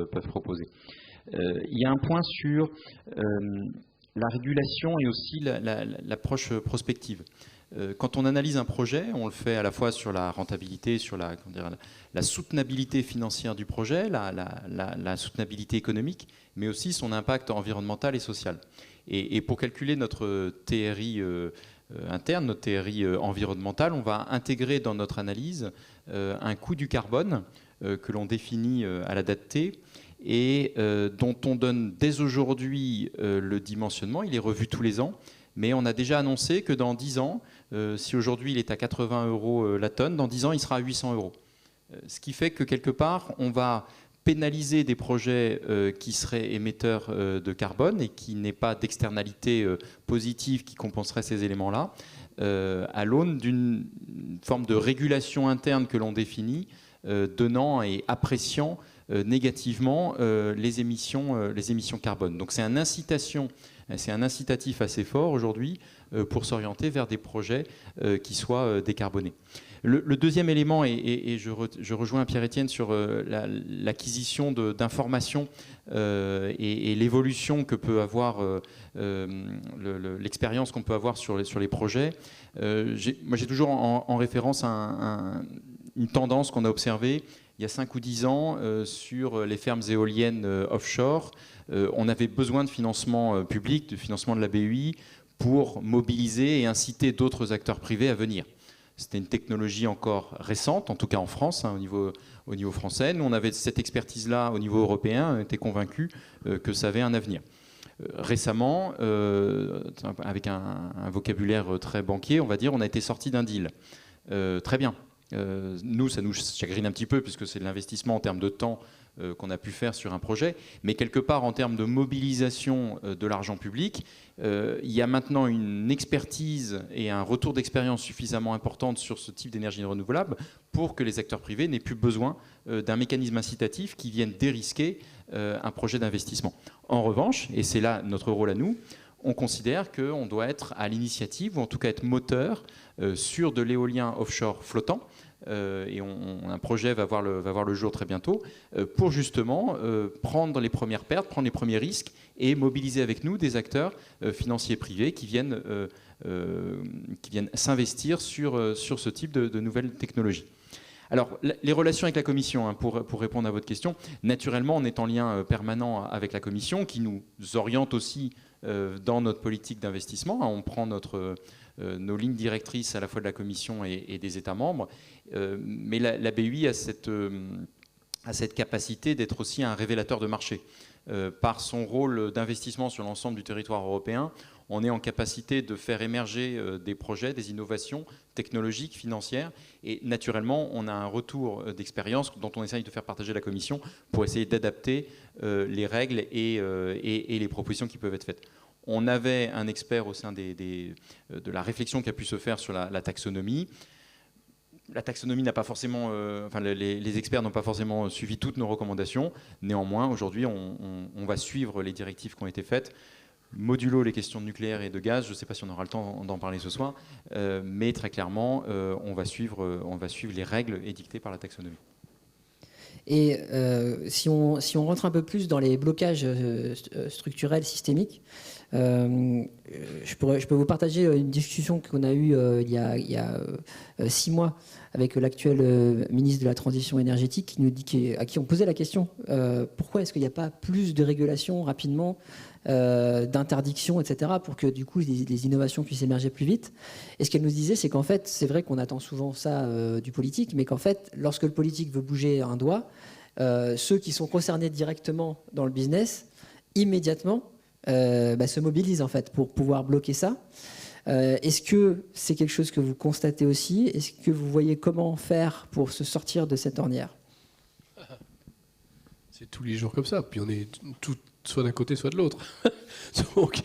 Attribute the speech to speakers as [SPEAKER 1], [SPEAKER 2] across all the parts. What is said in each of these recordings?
[SPEAKER 1] peuvent proposer. Il y a un point sur la régulation et aussi l'approche prospective. Quand on analyse un projet, on le fait à la fois sur la rentabilité, sur la soutenabilité financière du projet, la soutenabilité économique, mais aussi son impact environnemental et social. Et pour calculer notre TRI interne, notre TRI environnemental, on va intégrer dans notre analyse un coût du carbone que l'on définit à la date T et dont on donne dès aujourd'hui le dimensionnement. Il est revu tous les ans, mais on a déjà annoncé que dans 10 ans, si aujourd'hui il est à 80 € la tonne, dans 10 ans il sera à 800 €. Ce qui fait que quelque part, on va pénaliser des projets qui seraient émetteurs de carbone et qui n'aient pas d'externalité positive qui compenserait ces éléments-là, à l'aune d'une forme de régulation interne que l'on définit, donnant et appréciant négativement les émissions carbone. Donc c'est un incitatif assez fort aujourd'hui pour s'orienter vers des projets qui soient décarbonés. Le deuxième élément, et je rejoins Pierre-Étienne sur l'acquisition d'informations et l'évolution que peut avoir l'expérience qu'on peut avoir sur les projets. Moi, j'ai toujours en référence une tendance qu'on a observée il y a 5 ou 10 ans sur les fermes éoliennes offshore. On avait besoin de financement public, de financement de la BEI pour mobiliser et inciter d'autres acteurs privés à venir. C'était une technologie encore récente, en tout cas en France, au niveau français. Nous, on avait cette expertise-là au niveau européen, on était convaincus que ça avait un avenir. Récemment, avec un vocabulaire très banquier, on va dire, on a été sorti d'un deal. Très bien. Nous, ça nous chagrine un petit peu puisque c'est de l'investissement en termes de temps qu'on a pu faire sur un projet, mais quelque part en termes de mobilisation de l'argent public, il y a maintenant une expertise et un retour d'expérience suffisamment importante sur ce type d'énergie renouvelable pour que les acteurs privés n'aient plus besoin d'un mécanisme incitatif qui vienne dérisquer un projet d'investissement. En revanche, et c'est là notre rôle à nous, on considère qu'on doit être à l'initiative, ou en tout cas être moteur sur de l'éolien offshore flottant, et un projet va voir le jour très bientôt, pour justement prendre les premières pertes, prendre les premiers risques et mobiliser avec nous des acteurs financiers privés qui viennent s'investir sur ce type de nouvelles technologies. Alors, les relations avec la Commission, pour répondre à votre question, naturellement, on est en lien permanent avec la Commission qui nous oriente aussi dans notre politique d'investissement. On prend nos lignes directrices à la fois de la Commission et des États membres. Mais la BEI a cette capacité d'être aussi un révélateur de marché. Par son rôle d'investissement sur l'ensemble du territoire européen, on est en capacité de faire émerger des projets, des innovations technologiques, financières. Et naturellement, on a un retour d'expérience dont on essaye de faire partager la Commission pour essayer d'adapter les règles et les propositions qui peuvent être faites. On avait un expert au sein de la réflexion qui a pu se faire sur la taxonomie. La taxonomie n'a pas forcément, les experts n'ont pas forcément suivi toutes nos recommandations. Néanmoins, aujourd'hui, on va suivre les directives qui ont été faites. Modulo les questions de nucléaire et de gaz, je ne sais pas si on aura le temps d'en parler ce soir, mais très clairement, on va suivre les règles édictées par la taxonomie.
[SPEAKER 2] Et si on rentre un peu plus dans les blocages structurels systémiques, je peux vous partager une discussion qu'on a eue il y a 6 mois avec l'actuel ministre de la Transition énergétique à qui on posait la question pourquoi est-ce qu'il n'y a pas plus de régulation rapidement, d'interdiction, etc., pour que du coup les innovations puissent émerger plus vite. Et ce qu'elle nous disait, c'est qu'en fait, c'est vrai qu'on attend souvent ça du politique, mais qu'en fait, lorsque le politique veut bouger un doigt, ceux qui sont concernés directement dans le business, immédiatement, se mobilisent en fait pour pouvoir bloquer ça. Est-ce que c'est quelque chose que vous constatez aussi? Est-ce que vous voyez comment faire pour se sortir de cette ornière?
[SPEAKER 3] C'est tous les jours comme ça, puis on est tout soit d'un côté, soit de l'autre. Donc,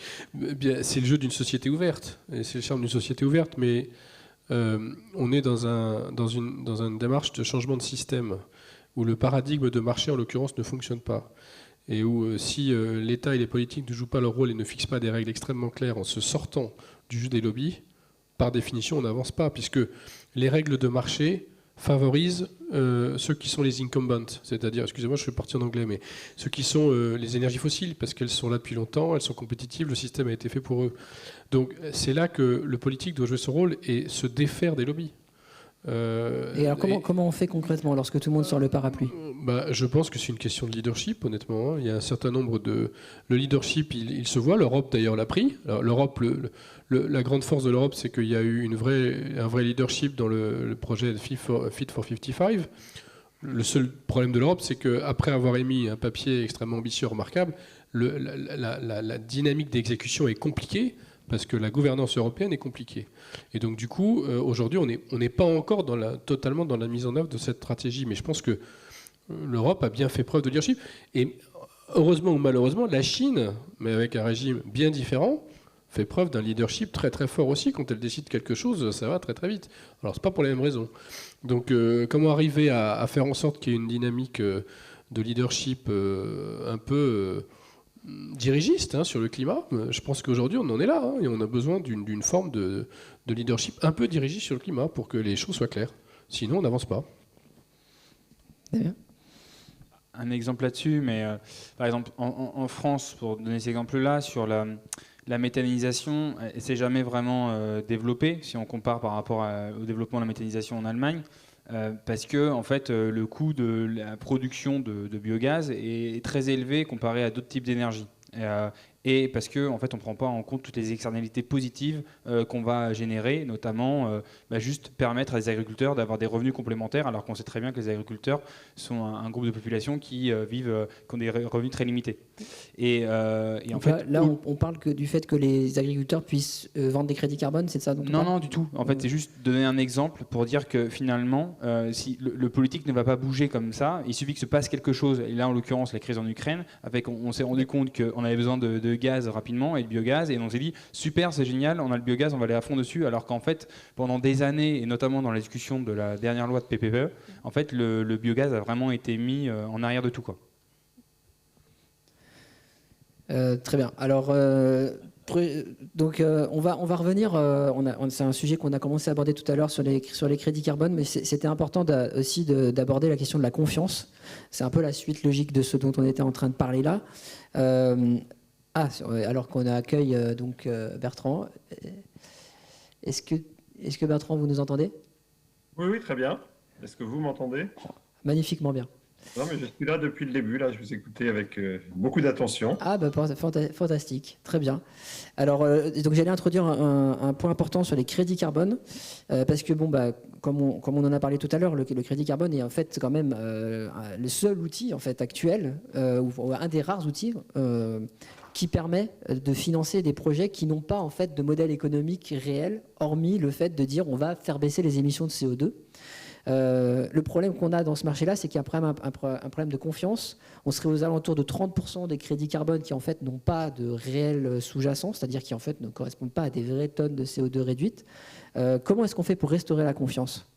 [SPEAKER 3] c'est le jeu d'une société ouverte, et c'est le charme d'une société ouverte, mais on est dans une démarche de changement de système où le paradigme de marché, en l'occurrence, ne fonctionne pas. Et où si l'État et les politiques ne jouent pas leur rôle et ne fixent pas des règles extrêmement claires en se sortant du jeu des lobbies, par définition, on n'avance pas, puisque les règles de marché favorise ceux qui sont les incumbents, c'est-à-dire, excusez-moi, je suis parti en anglais, mais ceux qui sont les énergies fossiles, parce qu'elles sont là depuis longtemps, elles sont compétitives, le système a été fait pour eux. Donc c'est là que le politique doit jouer son rôle et se défaire des lobbies.
[SPEAKER 2] Et alors comment on fait concrètement lorsque tout le monde sort le parapluie?
[SPEAKER 3] Je pense que c'est une question de leadership, honnêtement. Hein. Il y a un certain nombre de... Le leadership, il se voit. L'Europe, d'ailleurs, l'a pris. Alors, l'Europe, la grande force de l'Europe, c'est qu'il y a eu un vrai leadership dans le projet Fit for 55. Le seul problème de l'Europe, c'est qu'après avoir émis un papier extrêmement ambitieux, remarquable, la dynamique d'exécution est compliquée, parce que la gouvernance européenne est compliquée. Et donc, du coup, aujourd'hui, on n'est pas encore totalement dans la mise en œuvre de cette stratégie. Mais je pense que l'Europe a bien fait preuve de leadership. Et heureusement ou malheureusement, la Chine, mais avec un régime bien différent, fait preuve d'un leadership très très fort aussi. Quand elle décide quelque chose, ça va très très vite. Alors, c'est pas pour les mêmes raisons. Donc, comment arriver à faire en sorte qu'il y ait une dynamique de leadership un peu... dirigiste sur le climat, je pense qu'aujourd'hui on en est là, et on a besoin d'une forme de leadership un peu dirigiste sur le climat pour que les choses soient claires. Sinon on n'avance pas.
[SPEAKER 4] Un exemple là-dessus, mais par exemple en France, pour donner cet exemple-là, sur la méthanisation, elle ne s'est jamais vraiment développée si on compare par rapport au développement de la méthanisation en Allemagne. Parce que en fait, le coût de la production de biogaz est très élevé comparé à d'autres types d'énergie. Et parce que en fait, on ne prend pas en compte toutes les externalités positives qu'on va générer, notamment juste permettre à des agriculteurs d'avoir des revenus complémentaires, alors qu'on sait très bien que les agriculteurs sont un groupe de population qui ont des revenus très limités. Et en fait,
[SPEAKER 2] là, on parle du fait que les agriculteurs puissent vendre des crédits carbone, c'est ça dont on parle ?
[SPEAKER 4] Non, du tout. En fait, c'est juste donner un exemple pour dire que finalement, si le politique ne va pas bouger comme ça, il suffit que se passe quelque chose. Et là, en l'occurrence, la crise en Ukraine, on s'est rendu compte qu'on avait besoin de gaz rapidement et de biogaz, et on s'est dit super, c'est génial, on a le biogaz, on va aller à fond dessus, alors qu'en fait, pendant des années, et notamment dans la discussion de la dernière loi de PPE, en fait, le biogaz a vraiment été mis en arrière de tout, quoi.
[SPEAKER 2] Très bien. Alors, donc, on va revenir. C'est un sujet qu'on a commencé à aborder tout à l'heure sur les crédits carbone, mais c'était important aussi d'aborder la question de la confiance. C'est un peu la suite logique de ce dont on était en train de parler là. Alors qu'on accueille donc Bertrand. Est-ce que Bertrand, vous nous entendez ?
[SPEAKER 5] Oui, très bien. Est-ce que vous m'entendez ?
[SPEAKER 2] Magnifiquement bien.
[SPEAKER 5] Non, mais je suis là depuis le début. Là, je vous écoutais avec beaucoup d'attention.
[SPEAKER 2] Ah, fantastique. Très bien. Alors, donc j'allais introduire un point important sur les crédits carbone, parce que, comme on en a parlé tout à l'heure, le crédit carbone est en fait quand même le seul outil en fait, actuel, ou un des rares outils qui permet de financer des projets qui n'ont pas en fait, de modèle économique réel, hormis le fait de dire on va faire baisser les émissions de CO2. Le problème qu'on a dans ce marché-là, c'est qu'il y a un problème de confiance. On serait aux alentours de 30% des crédits carbone qui en fait n'ont pas de réel sous-jacent, c'est-à-dire qui en fait ne correspondent pas à des vraies tonnes de CO2 réduites. Comment est-ce qu'on fait pour restaurer la confiance ?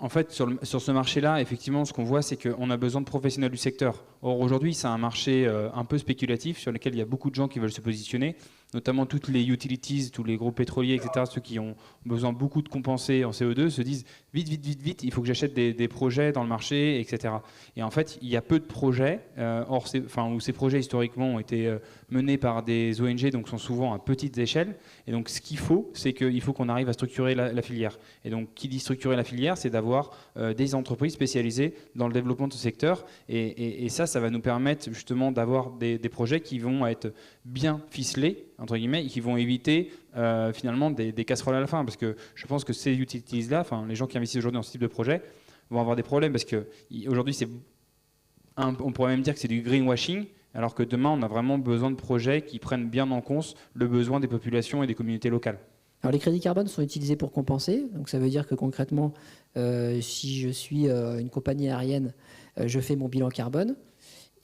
[SPEAKER 4] En fait, sur ce marché-là, effectivement, ce qu'on voit, c'est qu'on a besoin de professionnels du secteur. Or, aujourd'hui, c'est un marché un peu spéculatif sur lequel il y a beaucoup de gens qui veulent se positionner, notamment toutes les utilities, tous les gros pétroliers, etc., ceux qui ont besoin beaucoup de compenser en CO2, se disent vite, il faut que j'achète des projets dans le marché, etc. Et en fait, il y a peu de projets, où ces projets historiquement ont été menés par des ONG, donc sont souvent à petites échelles. Et donc, ce qu'il faut, c'est qu'il faut qu'on arrive à structurer la filière. Et donc, qui dit structurer la filière, c'est d'avoir des entreprises spécialisées dans le développement de ce secteur. Et ça va nous permettre justement d'avoir des projets qui vont être bien ficelés, entre guillemets, et qui vont éviter finalement des casseroles à la fin. Parce que je pense que ces utilities-là, les gens qui investissent aujourd'hui dans ce type de projet, vont avoir des problèmes. Parce qu'aujourd'hui, on pourrait même dire que c'est du greenwashing, alors que demain, on a vraiment besoin de projets qui prennent bien en compte le besoin des populations et des communautés locales.
[SPEAKER 2] Alors les crédits carbone sont utilisés pour compenser, donc ça veut dire que concrètement, si je suis une compagnie aérienne, je fais mon bilan carbone,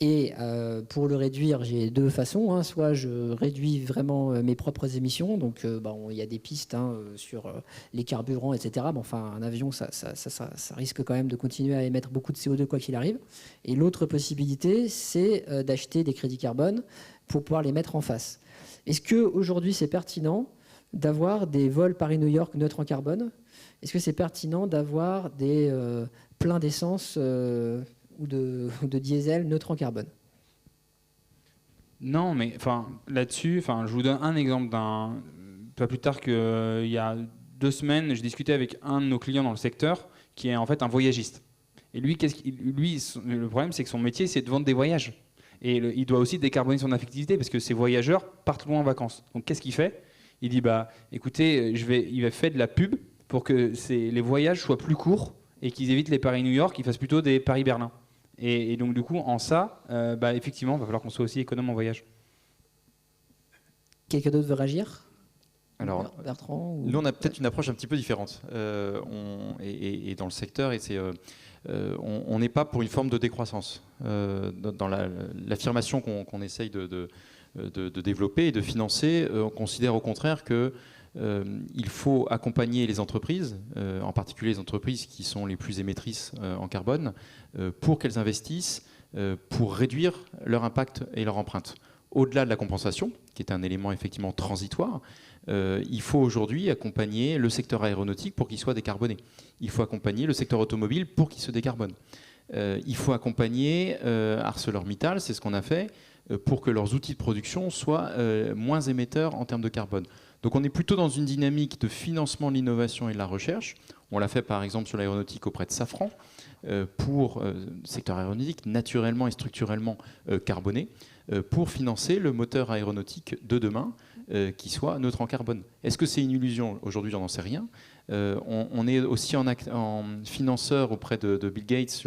[SPEAKER 2] et pour le réduire, j'ai deux façons, soit je réduis vraiment mes propres émissions, donc il y a des pistes sur les carburants, etc. Un avion, ça risque quand même de continuer à émettre beaucoup de CO2 quoi qu'il arrive, et l'autre possibilité, c'est d'acheter des crédits carbone pour pouvoir les mettre en face. Est-ce qu'aujourd'hui, c'est pertinent d'avoir des vols Paris-New York neutres en carbone est-ce que c'est pertinent d'avoir des pleins d'essence ou de diesel neutre en carbone?
[SPEAKER 4] Non, mais là-dessus, je vous donne un exemple pas plus tard qu'il y a 2 semaines, je discutais avec un de nos clients dans le secteur qui est en fait un voyagiste. Et lui, le problème, c'est que son métier, c'est de vendre des voyages. Et il doit aussi décarboner son activité parce que ces voyageurs partent loin en vacances. Donc qu'est-ce qu'il fait? Il dit écoutez, il va faire de la pub pour que les voyages soient plus courts et qu'ils évitent les Paris-New York, qu'ils fassent plutôt des Paris-Berlin. Et donc du coup, en ça, effectivement, il va falloir qu'on soit aussi économe en voyage.
[SPEAKER 2] Quelqu'un d'autre veut réagir?
[SPEAKER 1] Alors,
[SPEAKER 2] Bertrand
[SPEAKER 1] nous, on a peut-être une approche un petit peu différente. Et dans le secteur, on n'est pas pour une forme de décroissance. Dans l'affirmation qu'on essaye de développer et de financer, on considère au contraire qu'il faut accompagner les entreprises, en particulier les entreprises qui sont les plus émettrices en carbone, pour qu'elles investissent, pour réduire leur impact et leur empreinte. Au-delà de la compensation, qui est un élément effectivement transitoire, il faut aujourd'hui accompagner le secteur aéronautique pour qu'il soit décarboné. Il faut accompagner le secteur automobile pour qu'il se décarbone. Il faut accompagner ArcelorMittal, c'est ce qu'on a fait, pour que leurs outils de production soient moins émetteurs en termes de carbone. Donc on est plutôt dans une dynamique de financement de l'innovation et de la recherche. On l'a fait par exemple sur l'aéronautique auprès de Safran, pour le secteur aéronautique naturellement et structurellement carboné, pour financer le moteur aéronautique de demain qui soit neutre en carbone. Est-ce que c'est une illusion? Aujourd'hui, j'en sais rien. On est aussi en financeur auprès de Bill Gates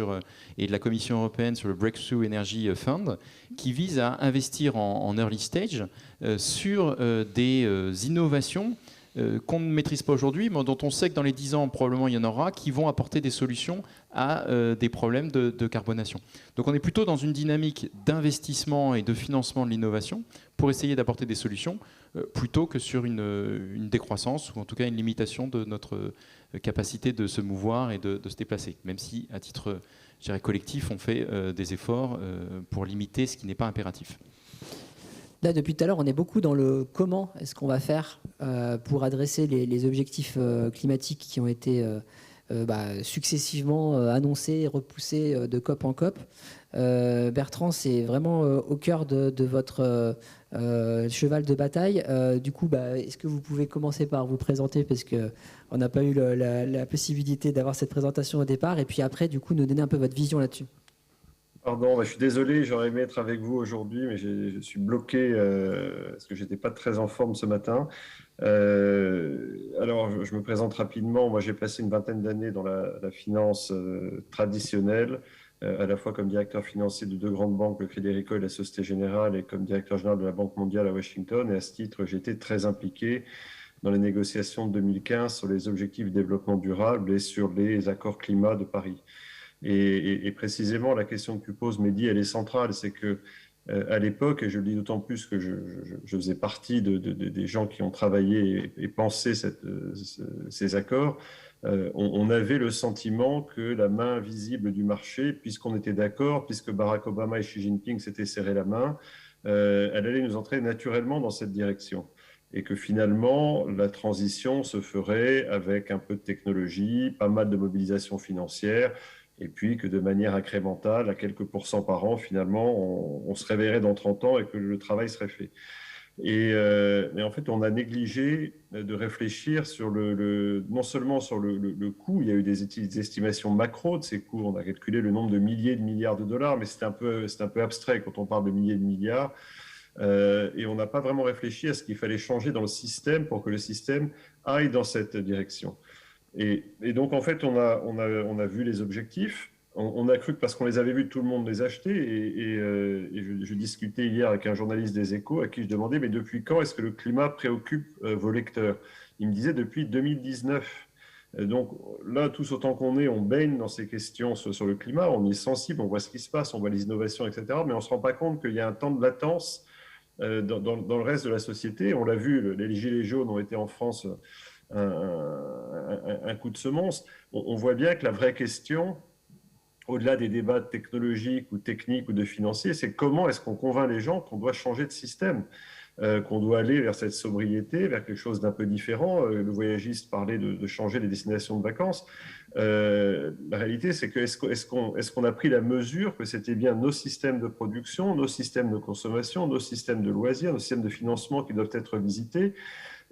[SPEAKER 1] et de la Commission européenne sur le Breakthrough Energy Fund, qui vise à investir en early stage sur des innovations qu'on ne maîtrise pas aujourd'hui, mais dont on sait que dans les 10 ans, probablement, il y en aura, qui vont apporter des solutions à des problèmes de carbonation. Donc on est plutôt dans une dynamique d'investissement et de financement de l'innovation pour essayer d'apporter des solutions, plutôt que sur une décroissance, ou en tout cas une limitation de notre capacité de se mouvoir et de se déplacer, même si, à titre, je dirais, collectif, on fait des efforts pour limiter ce qui n'est pas impératif.
[SPEAKER 2] Là, depuis tout à l'heure, on est beaucoup dans le comment est-ce qu'on va faire pour adresser les objectifs climatiques qui ont été successivement annoncés et repoussés de COP en COP. Bertrand, c'est vraiment au cœur de votre cheval de bataille. Du coup, est-ce que vous pouvez commencer par vous présenter, parce qu'on n'a pas eu la possibilité d'avoir cette présentation au départ, et puis après, du coup, nous donner un peu votre vision là-dessus.
[SPEAKER 5] Pardon, je suis désolé, j'aurais aimé être avec vous aujourd'hui, mais je suis bloqué parce que je n'étais pas très en forme ce matin. Alors, je me présente rapidement. Moi, j'ai passé une vingtaine d'années dans la finance traditionnelle, à la fois comme directeur financier de 2 grandes banques, le Crédit Agricole et la Société Générale, et comme directeur général de la Banque mondiale à Washington. Et à ce titre, j'ai été très impliqué dans les négociations de 2015 sur les objectifs de développement durable et sur les accords climat de Paris. Et précisément, la question que tu poses, Mehdi, elle est centrale. C'est que à l'époque, et je le dis d'autant plus que je faisais partie des gens qui ont travaillé et pensé ces accords, on avait le sentiment que la main visible du marché, puisqu'on était d'accord, puisque Barack Obama et Xi Jinping s'étaient serré la main, elle allait nous entraîner naturellement dans cette direction. Et que finalement, la transition se ferait avec un peu de technologie, pas mal de mobilisation financière, et puis que de manière incrémentale, à quelques pourcents par an, finalement, on se réveillerait dans 30 ans et que le travail serait fait. Mais en fait, on a négligé de réfléchir sur non seulement sur le coût, il y a eu des estimations macro de ces coûts, on a calculé le nombre de milliers de milliards de dollars, mais c'est un peu abstrait quand on parle de milliers de milliards. Et on n'a pas vraiment réfléchi à ce qu'il fallait changer dans le système pour que le système aille dans cette direction. Et donc, en fait, on a vu les objectifs. On a cru que parce qu'on les avait vus, tout le monde les achetait. Et je discutais hier avec un journaliste des Échos à qui je demandais, mais depuis quand est-ce que le climat préoccupe vos lecteurs? Il me disait depuis 2019. Donc là, tous autant qu'on est, on baigne dans ces questions sur le climat, on y est sensible, on voit ce qui se passe, on voit les innovations, etc. Mais on ne se rend pas compte qu'il y a un temps de latence dans le reste de la société. On l'a vu, les gilets jaunes ont été en France un coup de semonce. On voit bien que la vraie question, au-delà des débats technologiques ou techniques ou de financiers, c'est comment est-ce qu'on convainc les gens qu'on doit changer de système. qu'on doit aller vers cette sobriété, vers quelque chose d'un peu différent. Le voyagiste parlait de changer les destinations de vacances. La réalité, c'est que est-ce qu'on a pris la mesure que c'était bien nos systèmes de production, nos systèmes de consommation, nos systèmes de loisirs, nos systèmes de financement qui doivent être visités,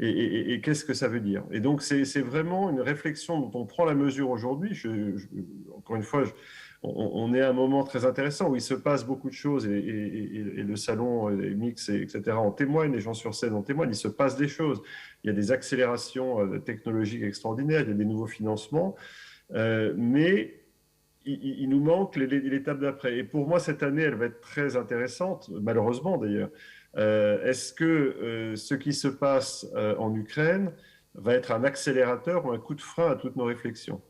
[SPEAKER 5] et qu'est-ce que ça veut dire? Et donc, c'est vraiment une réflexion dont on prend la mesure aujourd'hui. Encore une fois, on est à un moment très intéressant où il se passe beaucoup de choses et le salon, les mix, etc. en témoignent, les gens sur scène en témoignent, il se passe des choses. Il y a des accélérations technologiques extraordinaires, il y a des nouveaux financements, mais il nous manque l'étape d'après. Et pour moi, cette année, elle va être très intéressante, malheureusement d'ailleurs. Est-ce que ce qui se passe en Ukraine va être un accélérateur ou un coup de frein à toutes nos réflexions?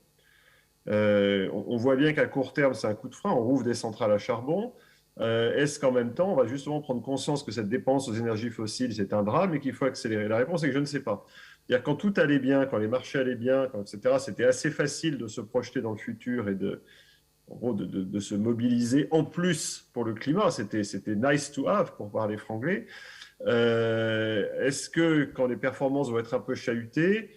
[SPEAKER 5] On voit bien qu'à court terme, c'est un coup de frein, on rouvre des centrales à charbon. Est-ce qu'en même temps, on va justement prendre conscience que cette dépense aux énergies fossiles, c'est un drame et qu'il faut accélérer? La réponse est que je ne sais pas. C'est-à-dire quand tout allait bien, quand les marchés allaient bien, etc., c'était assez facile de se projeter dans le futur et en gros, de se mobiliser en plus pour le climat. C'était nice to have, pour parler franglais. Est-ce que quand les performances vont être un peu chahutées,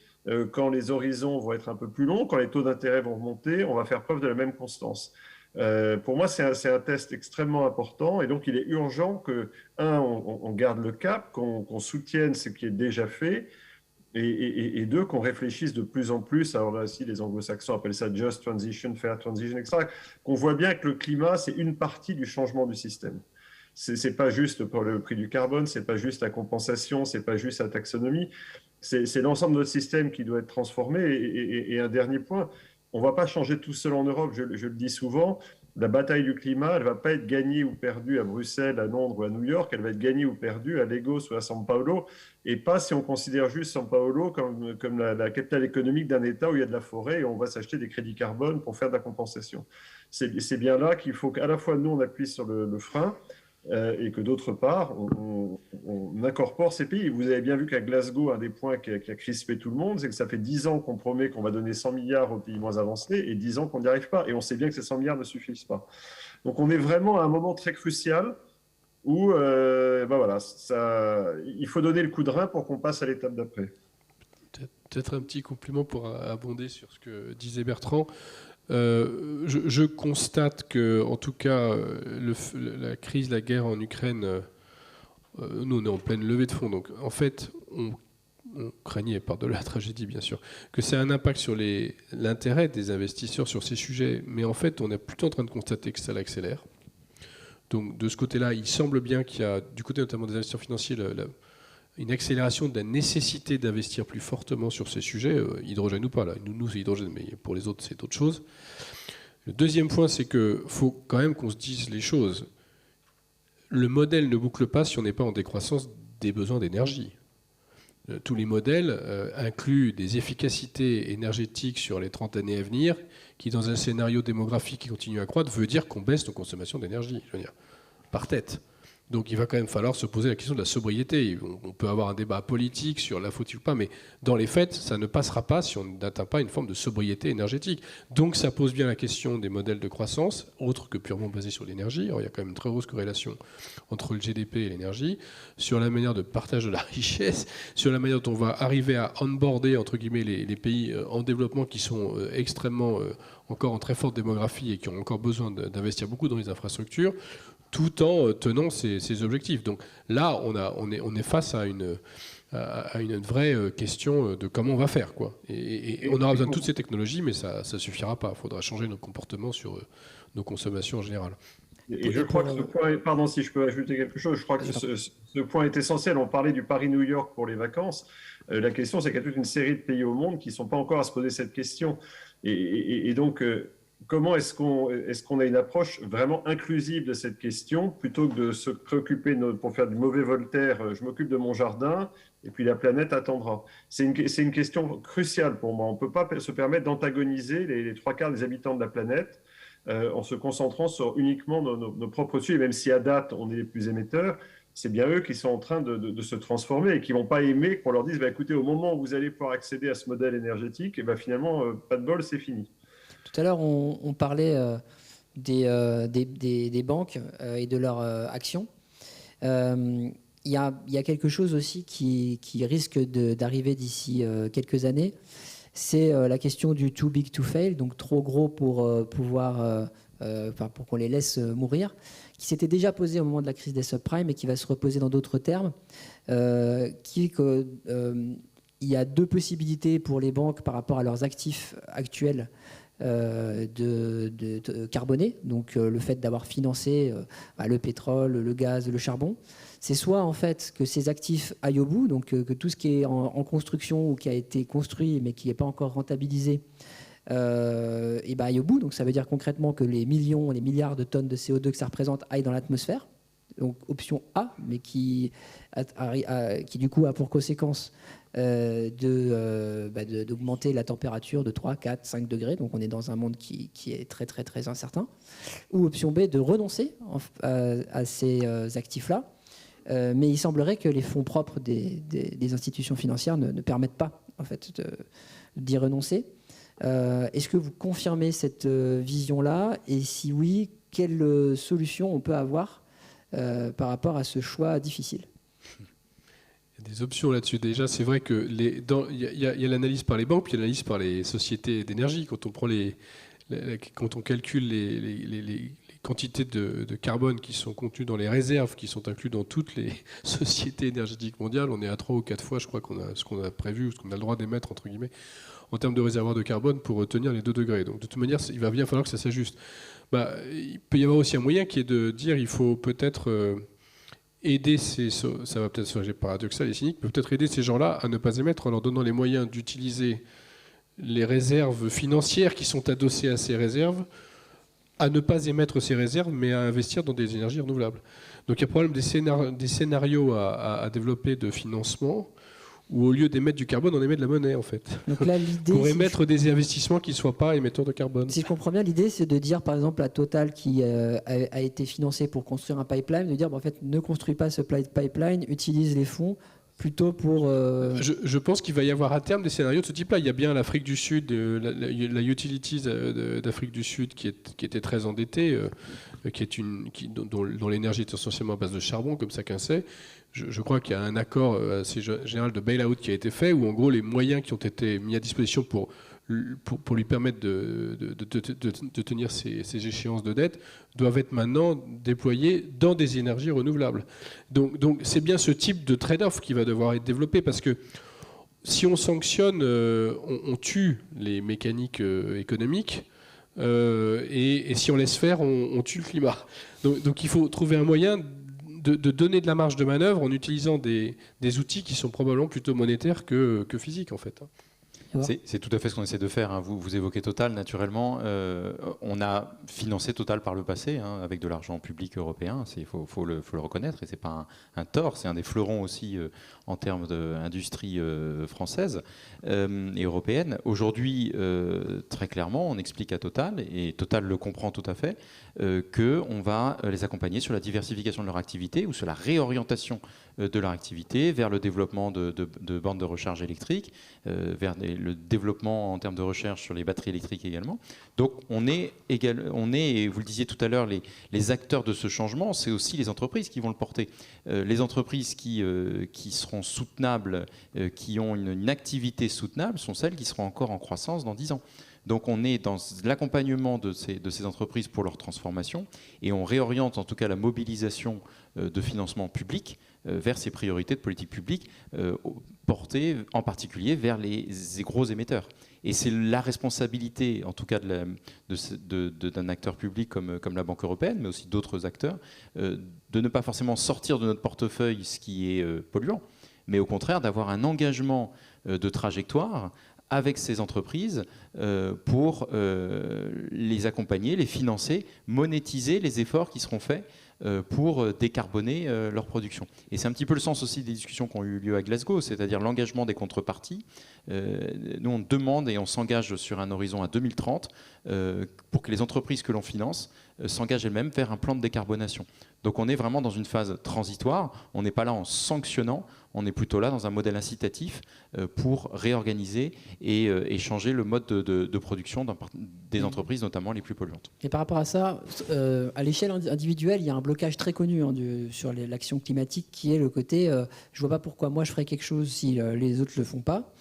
[SPEAKER 5] quand les horizons vont être un peu plus longs, quand les taux d'intérêt vont remonter, on va faire preuve de la même constance? Pour moi, c'est un test extrêmement important et donc il est urgent que, on garde le cap, qu'on soutienne ce qui est déjà fait et deux, qu'on réfléchisse de plus en plus, alors là aussi les anglo-saxons appellent ça just transition, fair transition, etc., qu'on voit bien que le climat, c'est une partie du changement du système. C'est pas juste pour le prix du carbone, c'est pas juste la compensation, c'est pas juste la taxonomie, c'est l'ensemble de notre système qui doit être transformé. Et un dernier point, on ne va pas changer tout seul en Europe, je le dis souvent, la bataille du climat, elle ne va pas être gagnée ou perdue à Bruxelles, à Londres ou à New York, elle va être gagnée ou perdue à Lagos ou à São Paulo, et pas si on considère juste São Paulo comme la capitale économique d'un État où il y a de la forêt et on va s'acheter des crédits carbone pour faire de la compensation. C'est bien là qu'il faut qu'à la fois nous, on appuie sur le frein, et que d'autre part, on incorpore ces pays. Vous avez bien vu qu'à Glasgow, un des points qui a crispé tout le monde, c'est que ça fait 10 ans qu'on promet qu'on va donner 100 milliards aux pays moins avancés et 10 ans qu'on n'y arrive pas. Et on sait bien que ces 100 milliards ne suffisent pas. Donc on est vraiment à un moment très crucial où voilà, il faut donner le coup de rein pour qu'on passe à l'étape d'après.
[SPEAKER 3] Peut-être un petit compliment pour abonder sur ce que disait Bertrand. Je constate que, en tout cas, la crise, la guerre en Ukraine, nous on est en pleine levée de fonds. Donc, en fait, on craignait, par-delà la tragédie bien sûr, que ça ait un impact sur l'intérêt des investisseurs sur ces sujets. Mais en fait, on est plutôt en train de constater que ça l'accélère. Donc, de ce côté-là, il semble bien qu'il y a, du côté notamment des investisseurs financiers, une accélération de la nécessité d'investir plus fortement sur ces sujets, hydrogène ou pas. Là. Nous, c'est hydrogène, mais pour les autres, c'est autre chose. Le deuxième point, c'est qu'il faut quand même qu'on se dise les choses. Le modèle ne boucle pas si on n'est pas en décroissance des besoins d'énergie. Tous les modèles incluent des efficacités énergétiques sur les 30 années à venir, qui, dans un scénario démographique qui continue à croître, veut dire qu'on baisse nos consommations d'énergie, je veux dire, par tête. Donc il va quand même falloir se poser la question de la sobriété. On peut avoir un débat politique sur la faut-il ou pas, mais dans les faits, ça ne passera pas si on n'atteint pas une forme de sobriété énergétique. Donc ça pose bien la question des modèles de croissance, autres que purement basés sur l'énergie. Alors il y a quand même une très grosse corrélation entre le GDP et l'énergie, sur la manière de partage de la richesse, sur la manière dont on va arriver à onboarder, entre guillemets, les pays en développement qui sont extrêmement, encore en très forte démographie et qui ont encore besoin d'investir beaucoup dans les infrastructures, tout en tenant ces objectifs. Donc là, on est face à une vraie question de comment on va faire, quoi. Et on aura besoin de toutes ces technologies, mais ça ne suffira pas. Il faudra changer nos comportements sur nos consommations en général.
[SPEAKER 5] Et je crois que ce point, pardon si je peux ajouter quelque chose, je crois que ce point est essentiel. On parlait du Paris-New York pour les vacances. La question, c'est qu'il y a toute une série de pays au monde qui ne sont pas encore à se poser cette question. Et donc... comment est-ce qu'on a une approche vraiment inclusive de cette question, plutôt que de se préoccuper, pour faire du mauvais Voltaire, je m'occupe de mon jardin, et puis la planète attendra. C'est une question cruciale pour moi. On ne peut pas se permettre d'antagoniser les 3/4 des habitants de la planète en se concentrant sur uniquement nos propres sujets, même si à date, on est les plus émetteurs. C'est bien eux qui sont en train de se transformer et qui ne vont pas aimer qu'on leur dise écoutez, au moment où vous allez pouvoir accéder à ce modèle énergétique, et finalement, pas de bol, c'est fini.
[SPEAKER 2] Tout à l'heure, on parlait des banques et de leurs actions. il y a quelque chose aussi qui risque d'arriver d'ici quelques années. C'est la question du too big to fail, donc trop gros pour pour qu'on les laisse mourir, qui s'était déjà posé au moment de la crise des subprimes et qui va se reposer dans d'autres termes, qui est que il y a deux possibilités pour les banques par rapport à leurs actifs actuels de carboner, donc le fait d'avoir financé le pétrole, le gaz, le charbon. C'est soit en fait que ces actifs aillent au bout, donc que tout ce qui est en construction ou qui a été construit mais qui n'est pas encore rentabilisé aille au bout. Donc ça veut dire concrètement que les millions, les milliards de tonnes de CO2 que ça représente aillent dans l'atmosphère. Donc option A, mais qui du coup a pour conséquence d'augmenter la température de 3, 4, 5 degrés. Donc on est dans un monde qui est très très très incertain. Ou option B, de renoncer à ces actifs-là. Mais il semblerait que les fonds propres des institutions financières ne permettent pas en fait d'y renoncer. Est-ce que vous confirmez cette vision-là? Et si oui, quelle solution on peut avoir par rapport à ce choix difficile?
[SPEAKER 3] Il y a des options là-dessus. Déjà, c'est vrai que il y a l'analyse par les banques, puis l'analyse par les sociétés d'énergie. Quand on calcule les quantités de carbone qui sont contenues dans les réserves, qui sont incluses dans toutes les sociétés énergétiques mondiales, on est à 3 ou 4 fois, je crois, ce qu'on a prévu, ou ce qu'on a le droit d'émettre, entre guillemets, en termes de réservoirs de carbone pour tenir les 2 degrés. Donc de toute manière, il va bien falloir que ça s'ajuste. Il peut y avoir aussi un moyen qui est de dire il faut peut-être aider ça va peut-être songer paradoxal et cynique, mais peut-être aider ces gens-là à ne pas émettre en leur donnant les moyens d'utiliser les réserves financières qui sont adossées à ces réserves, à ne pas émettre ces réserves, mais à investir dans des énergies renouvelables. Donc il y a probablement des scénarios à développer de financement, où au lieu d'émettre du carbone, on émet de la monnaie, en fait.
[SPEAKER 2] Donc là, l'idée,
[SPEAKER 3] pour émettre des investissements qui ne soient pas émetteurs de carbone.
[SPEAKER 2] Si je comprends bien, l'idée, c'est de dire, par exemple, à Total, qui a été financé pour construire un pipeline, de dire, en fait, ne construis pas ce pipeline, utilise les fonds plutôt pour...
[SPEAKER 3] Je pense qu'il va y avoir à terme des scénarios de ce type-là. Il y a bien l'Afrique du Sud, la Utilities d'Afrique du Sud qui était très endettée, dont l'énergie est essentiellement à base de charbon, comme chacun sait. Je crois qu'il y a un accord assez général de bail-out qui a été fait, où en gros les moyens qui ont été mis à disposition pour lui permettre de tenir ces échéances de dette doivent être maintenant déployés dans des énergies renouvelables. Donc c'est bien ce type de trade-off qui va devoir être développé, parce que si on sanctionne, on tue les mécaniques économiques, et si on laisse faire, on tue le climat. Donc il faut trouver un moyen de donner de la marge de manœuvre en utilisant des outils qui sont probablement plutôt monétaires que physiques, en fait.
[SPEAKER 1] C'est tout à fait ce qu'on essaie de faire. Vous évoquez Total, naturellement. On a financé Total par le passé, avec de l'argent public européen. Il faut le reconnaître, et ce n'est pas un tort. C'est un des fleurons aussi en termes d'industrie française et européenne. Aujourd'hui, très clairement, on explique à Total, et Total le comprend tout à fait, qu'on va les accompagner sur la diversification de leur activité ou sur la réorientation de leur activité vers le développement de bornes de recharge électrique, vers le développement en termes de recherche sur les batteries électriques également. Donc on est, et vous le disiez tout à l'heure, les acteurs de ce changement, c'est aussi les entreprises qui vont le porter. Les entreprises qui seront soutenables, qui ont une activité soutenable, sont celles qui seront encore en croissance dans 10 ans. Donc on est dans l'accompagnement de ces entreprises pour leur transformation, et on réoriente en tout cas la mobilisation de financement public vers ces priorités de politique publique portées en particulier vers les gros émetteurs. Et c'est la responsabilité, en tout cas d'un acteur public comme la Banque européenne, mais aussi d'autres acteurs, de ne pas forcément sortir de notre portefeuille ce qui est polluant, mais au contraire d'avoir un engagement de trajectoire avec ces entreprises pour les accompagner, les financer, monétiser les efforts qui seront faits pour décarboner leur production. Et c'est un petit peu le sens aussi des discussions qui ont eu lieu à Glasgow, c'est-à-dire l'engagement des contreparties. Nous, on demande et on s'engage sur un horizon à 2030 pour que les entreprises que l'on finance s'engage elle-même vers un plan de décarbonation. Donc on est vraiment dans une phase transitoire, on n'est pas là en sanctionnant, on est plutôt là dans un modèle incitatif pour réorganiser et changer le mode de production des entreprises, notamment les plus polluantes.
[SPEAKER 2] Et par rapport à ça, à l'échelle individuelle, il y a un blocage très connu sur l'action climatique qui est le côté je ne vois pas pourquoi moi je ferais quelque chose si les autres ne le font pas.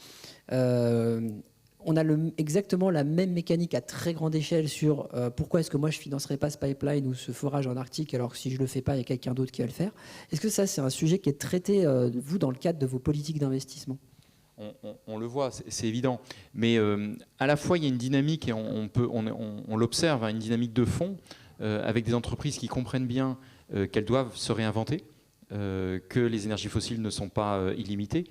[SPEAKER 2] On a exactement la même mécanique à très grande échelle sur pourquoi est-ce que moi je ne financerais pas ce pipeline ou ce forage en Arctique alors que si je ne le fais pas, il y a quelqu'un d'autre qui va le faire. Est-ce que ça, c'est un sujet qui est traité, vous, dans le cadre de vos politiques d'investissement ?
[SPEAKER 1] On le voit, c'est évident. Mais à la fois, il y a une dynamique, et on l'observe, une dynamique de fond, avec des entreprises qui comprennent bien qu'elles doivent se réinventer, que les énergies fossiles ne sont pas illimitées.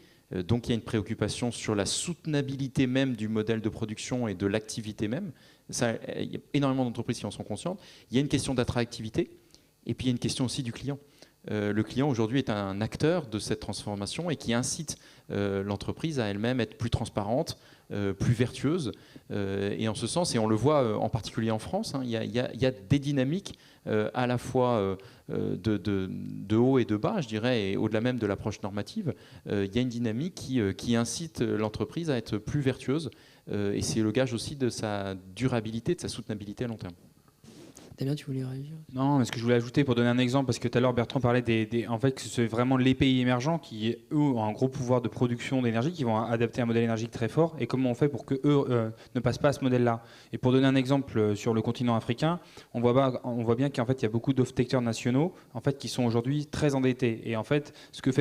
[SPEAKER 1] Donc il y a une préoccupation sur la soutenabilité même du modèle de production et de l'activité même. Ça, il y a énormément d'entreprises qui en sont conscientes. Il y a une question d'attractivité, et puis il y a une question aussi du client. Le client aujourd'hui est un acteur de cette transformation et qui incite l'entreprise à elle-même être plus transparente, plus vertueuse. Et en ce sens, et on le voit en particulier en France, il y a des dynamiques à la fois de haut et de bas, je dirais, et au-delà même de l'approche normative. Il y a une dynamique qui incite l'entreprise à être plus vertueuse. Et c'est le gage aussi de sa durabilité, de sa soutenabilité à long terme.
[SPEAKER 2] Damien, tu voulais réagir ?
[SPEAKER 4] Non, mais ce que je voulais ajouter pour donner un exemple, parce que tout à l'heure Bertrand parlait en fait que c'est vraiment les pays émergents qui, eux, ont un gros pouvoir de production d'énergie, qui vont adapter un modèle énergique très fort, et comment on fait pour que eux ne passent pas à ce modèle-là. Et pour donner un exemple sur le continent africain, on voit bien qu'en fait il y a beaucoup d'off-takers nationaux en fait qui sont aujourd'hui très endettés. Et en fait,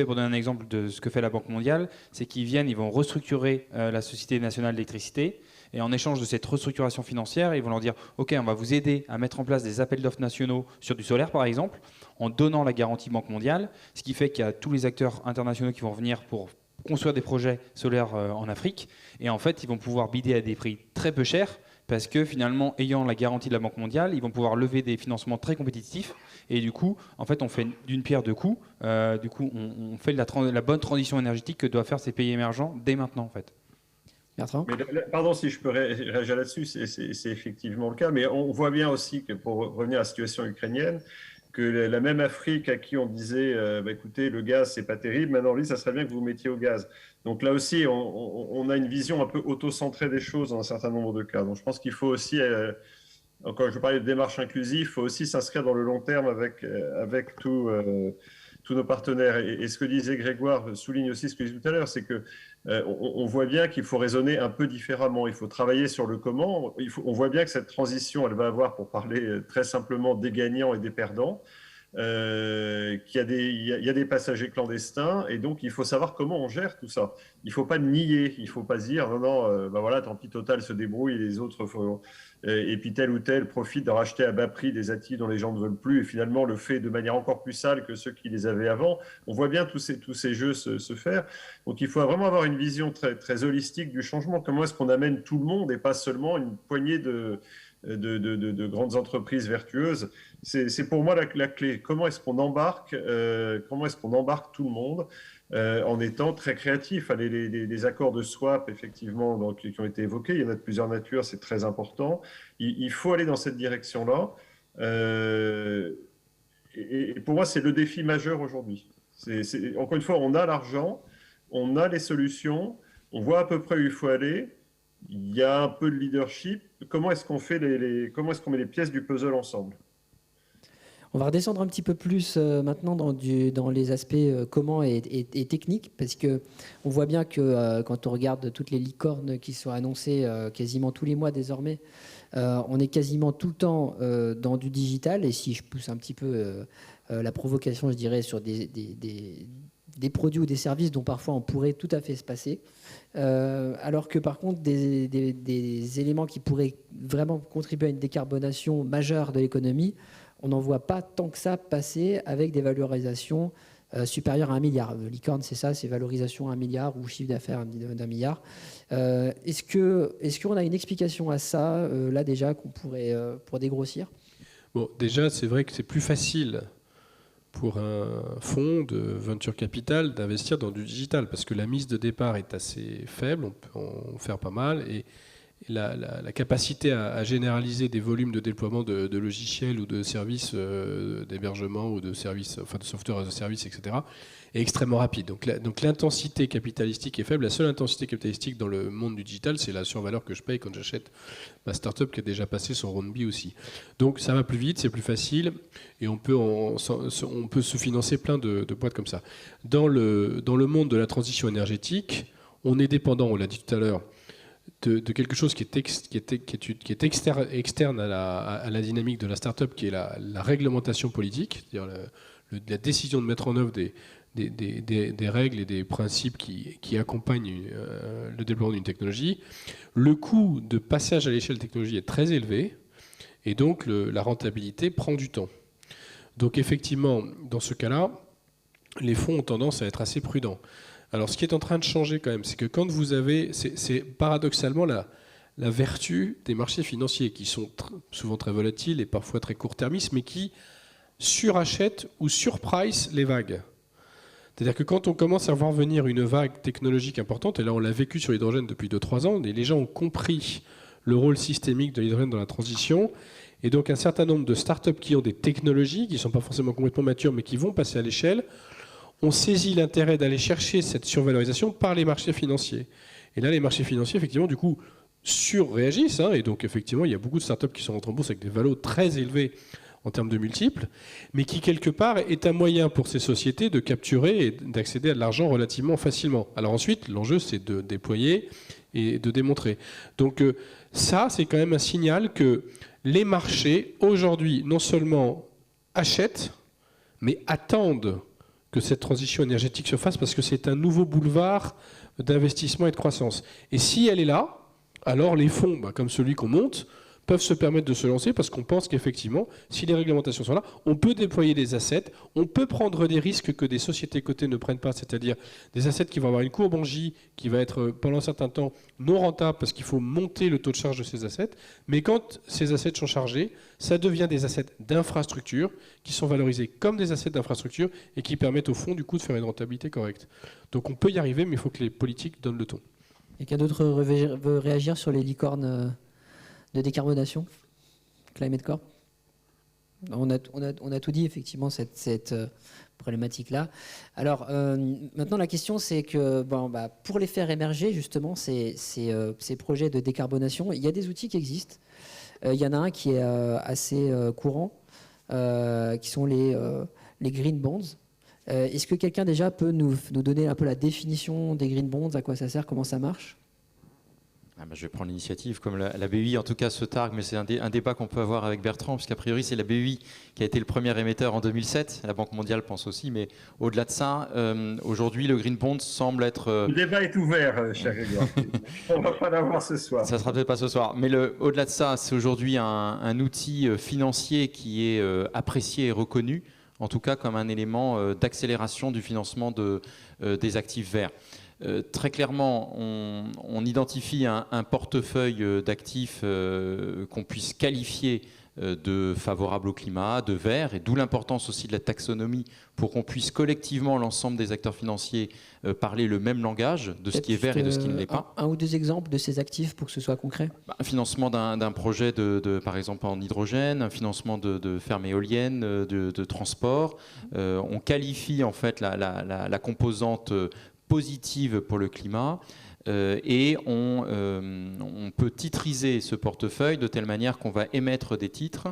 [SPEAKER 4] pour donner un exemple de ce que fait la Banque mondiale, c'est ils vont restructurer la Société nationale d'électricité. Et en échange de cette restructuration financière, ils vont leur dire « Ok, on va vous aider à mettre en place des appels d'offres nationaux sur du solaire, par exemple, en donnant la garantie Banque mondiale, ce qui fait qu'il y a tous les acteurs internationaux qui vont venir pour construire des projets solaires en Afrique. Et en fait, ils vont pouvoir bider à des prix très peu chers, parce que finalement, ayant la garantie de la Banque mondiale, ils vont pouvoir lever des financements très compétitifs. Et du coup, en fait, on fait d'une pierre deux coups. Du coup, on fait la bonne transition énergétique que doivent faire ces pays émergents dès maintenant, en fait.
[SPEAKER 5] Mais, pardon si je peux réagir là-dessus, c'est effectivement le cas, mais on voit bien aussi que pour revenir à la situation ukrainienne, que la même Afrique à qui on disait écoutez, le gaz c'est pas terrible, maintenant lui ça serait bien que vous mettiez au gaz. Donc là aussi on a une vision un peu auto-centrée des choses dans un certain nombre de cas. Donc je pense qu'il faut aussi, quand je parlais de démarche inclusive, il faut aussi s'inscrire dans le long terme avec tous nos partenaires. Et ce que disait Grégoire souligne aussi ce que je disais tout à l'heure, c'est que on voit bien qu'il faut raisonner un peu différemment. Il faut travailler sur le comment. On voit bien que cette transition, elle va avoir, pour parler très simplement, des gagnants et des perdants. Qu'il y a des passagers clandestins, et donc il faut savoir comment on gère tout ça. Il ne faut pas nier, il ne faut pas se dire non, voilà, tant pis, Total se débrouille, les autres font... Et puis tel ou tel profite de racheter à bas prix des actifs dont les gens ne veulent plus, et finalement le fait de manière encore plus sale que ceux qui les avaient avant. On voit bien tous ces jeux se faire. Donc il faut vraiment avoir une vision très, très holistique du changement. Comment est-ce qu'on amène tout le monde et pas seulement une poignée de grandes entreprises vertueuses? C'est pour moi la clé. Comment est-ce qu'on embarque tout le monde en étant très créatif? Les accords de swap, effectivement, donc, qui ont été évoqués, il y en a de plusieurs natures, c'est très important. Il faut aller dans cette direction-là. Et pour moi, c'est le défi majeur aujourd'hui. Encore une fois, on a l'argent, on a les solutions, on voit à peu près où il faut aller. Il y a un peu de leadership. Comment est-ce qu'on fait comment est-ce qu'on met les pièces du puzzle ensemble?
[SPEAKER 2] On va redescendre un petit peu plus maintenant dans les aspects comment et techniques, parce qu'on voit bien que quand on regarde toutes les licornes qui sont annoncées quasiment tous les mois désormais, on est quasiment tout le temps dans du digital. Et si je pousse un petit peu la provocation, je dirais, sur des produits ou des services dont parfois on pourrait tout à fait se passer. Alors que par contre, des éléments qui pourraient vraiment contribuer à une décarbonation majeure de l'économie, on n'en voit pas tant que ça passer avec des valorisations supérieures à 1 milliard. Licorne, c'est ça, c'est valorisation à 1 milliard ou chiffre d'affaires d'1 milliard. Est-ce qu'on a une explication à ça, là déjà, qu'on pourrait pour dégrossir?
[SPEAKER 3] Bon, déjà, c'est vrai que c'est plus facile pour un fonds de venture capital d'investir dans du digital, parce que la mise de départ est assez faible, on peut en faire pas mal, la capacité à généraliser des volumes de déploiement de logiciels ou de services d'hébergement ou de services, enfin de software as a service, etc., est extrêmement rapide. Donc l'intensité capitalistique est faible. La seule intensité capitalistique dans le monde du digital, c'est la survaleur que je paye quand j'achète ma startup qui a déjà passé son round B aussi. Donc ça va plus vite, c'est plus facile, et on peut se financer plein de boîtes comme ça. Dans le monde de la transition énergétique, on est dépendant, on l'a dit tout à l'heure, de quelque chose qui est externe à la dynamique de la start-up, qui est la réglementation politique, c'est-à-dire la décision de mettre en œuvre des règles et des principes qui accompagnent le développement d'une technologie. Le coût de passage à l'échelle technologique est très élevé, et donc la rentabilité prend du temps. Donc effectivement, dans ce cas-là, les fonds ont tendance à être assez prudents. Alors, ce qui est en train de changer quand même, c'est que quand vous avez, c'est paradoxalement la vertu des marchés financiers, qui sont souvent très volatiles et parfois très court-termistes, mais qui surachètent ou surprice les vagues. C'est-à-dire que quand on commence à voir venir une vague technologique importante, et là on l'a vécu sur l'hydrogène depuis 2-3 ans, et les gens ont compris le rôle systémique de l'hydrogène dans la transition, et donc un certain nombre de startups qui ont des technologies, qui ne sont pas forcément complètement matures, mais qui vont passer à l'échelle, on saisit l'intérêt d'aller chercher cette survalorisation par les marchés financiers. Et là, les marchés financiers, effectivement, du coup, surréagissent. Et donc, effectivement, il y a beaucoup de startups qui sont rentrées en bourse avec des valos très élevés en termes de multiples, mais qui, quelque part, est un moyen pour ces sociétés de capturer et d'accéder à de l'argent relativement facilement. Alors ensuite, l'enjeu, c'est de déployer et de démontrer. Donc ça, c'est quand même un signal que les marchés, aujourd'hui, non seulement achètent, mais attendent que cette transition énergétique se fasse, parce que c'est un nouveau boulevard d'investissement et de croissance. Et si elle est là, alors les fonds, comme celui qu'on monte, peuvent se permettre de se lancer, parce qu'on pense qu'effectivement, si les réglementations sont là, on peut déployer des assets, on peut prendre des risques que des sociétés cotées ne prennent pas, c'est-à-dire des assets qui vont avoir une courbe en J, qui va être pendant un certain temps non rentable, parce qu'il faut monter le taux de charge de ces assets, mais quand ces assets sont chargés, ça devient des assets d'infrastructure, qui sont valorisés comme des assets d'infrastructure, et qui permettent au fond, du coup, de faire une rentabilité correcte. Donc on peut y arriver, mais il faut que les politiques donnent le ton.
[SPEAKER 2] Quelqu'un d'autre veut réagir sur les licornes de décarbonation, Climate Corp? On a tout dit, effectivement, cette problématique-là. Alors, maintenant, la question, c'est que pour les faire émerger, justement, ces projets de décarbonation, il y a des outils qui existent. Il y en a un qui est assez courant, qui sont les green bonds. Est-ce que quelqu'un déjà peut nous donner un peu la définition des green bonds, à quoi ça sert, comment ça marche?
[SPEAKER 1] Je vais prendre l'initiative, comme la BEI en tout cas se targue, mais c'est un débat qu'on peut avoir avec Bertrand, puisqu'a priori c'est la BEI qui a été le premier émetteur en 2007, la Banque mondiale pense aussi, mais au-delà de ça, aujourd'hui le Green Bond semble être...
[SPEAKER 5] Le débat est ouvert, cher Grégoire. On ne va pas l'avoir ce soir.
[SPEAKER 1] Ça ne sera peut-être pas ce soir, mais au-delà de ça, c'est aujourd'hui un outil financier qui est apprécié et reconnu, en tout cas comme un élément d'accélération du financement des actifs verts. Très clairement, on identifie un portefeuille d'actifs qu'on puisse qualifier de favorable au climat, de vert, et d'où l'importance aussi de la taxonomie pour qu'on puisse collectivement, l'ensemble des acteurs financiers, parler le même langage de ce qui est vert et de ce qui ne l'est pas.
[SPEAKER 2] Un ou deux exemples de ces actifs pour que ce soit concret?
[SPEAKER 1] Un financement d'un projet, par exemple en hydrogène, un financement de fermes éoliennes, de transport. On qualifie en fait la composante positive pour le climat et on peut titriser ce portefeuille de telle manière qu'on va émettre des titres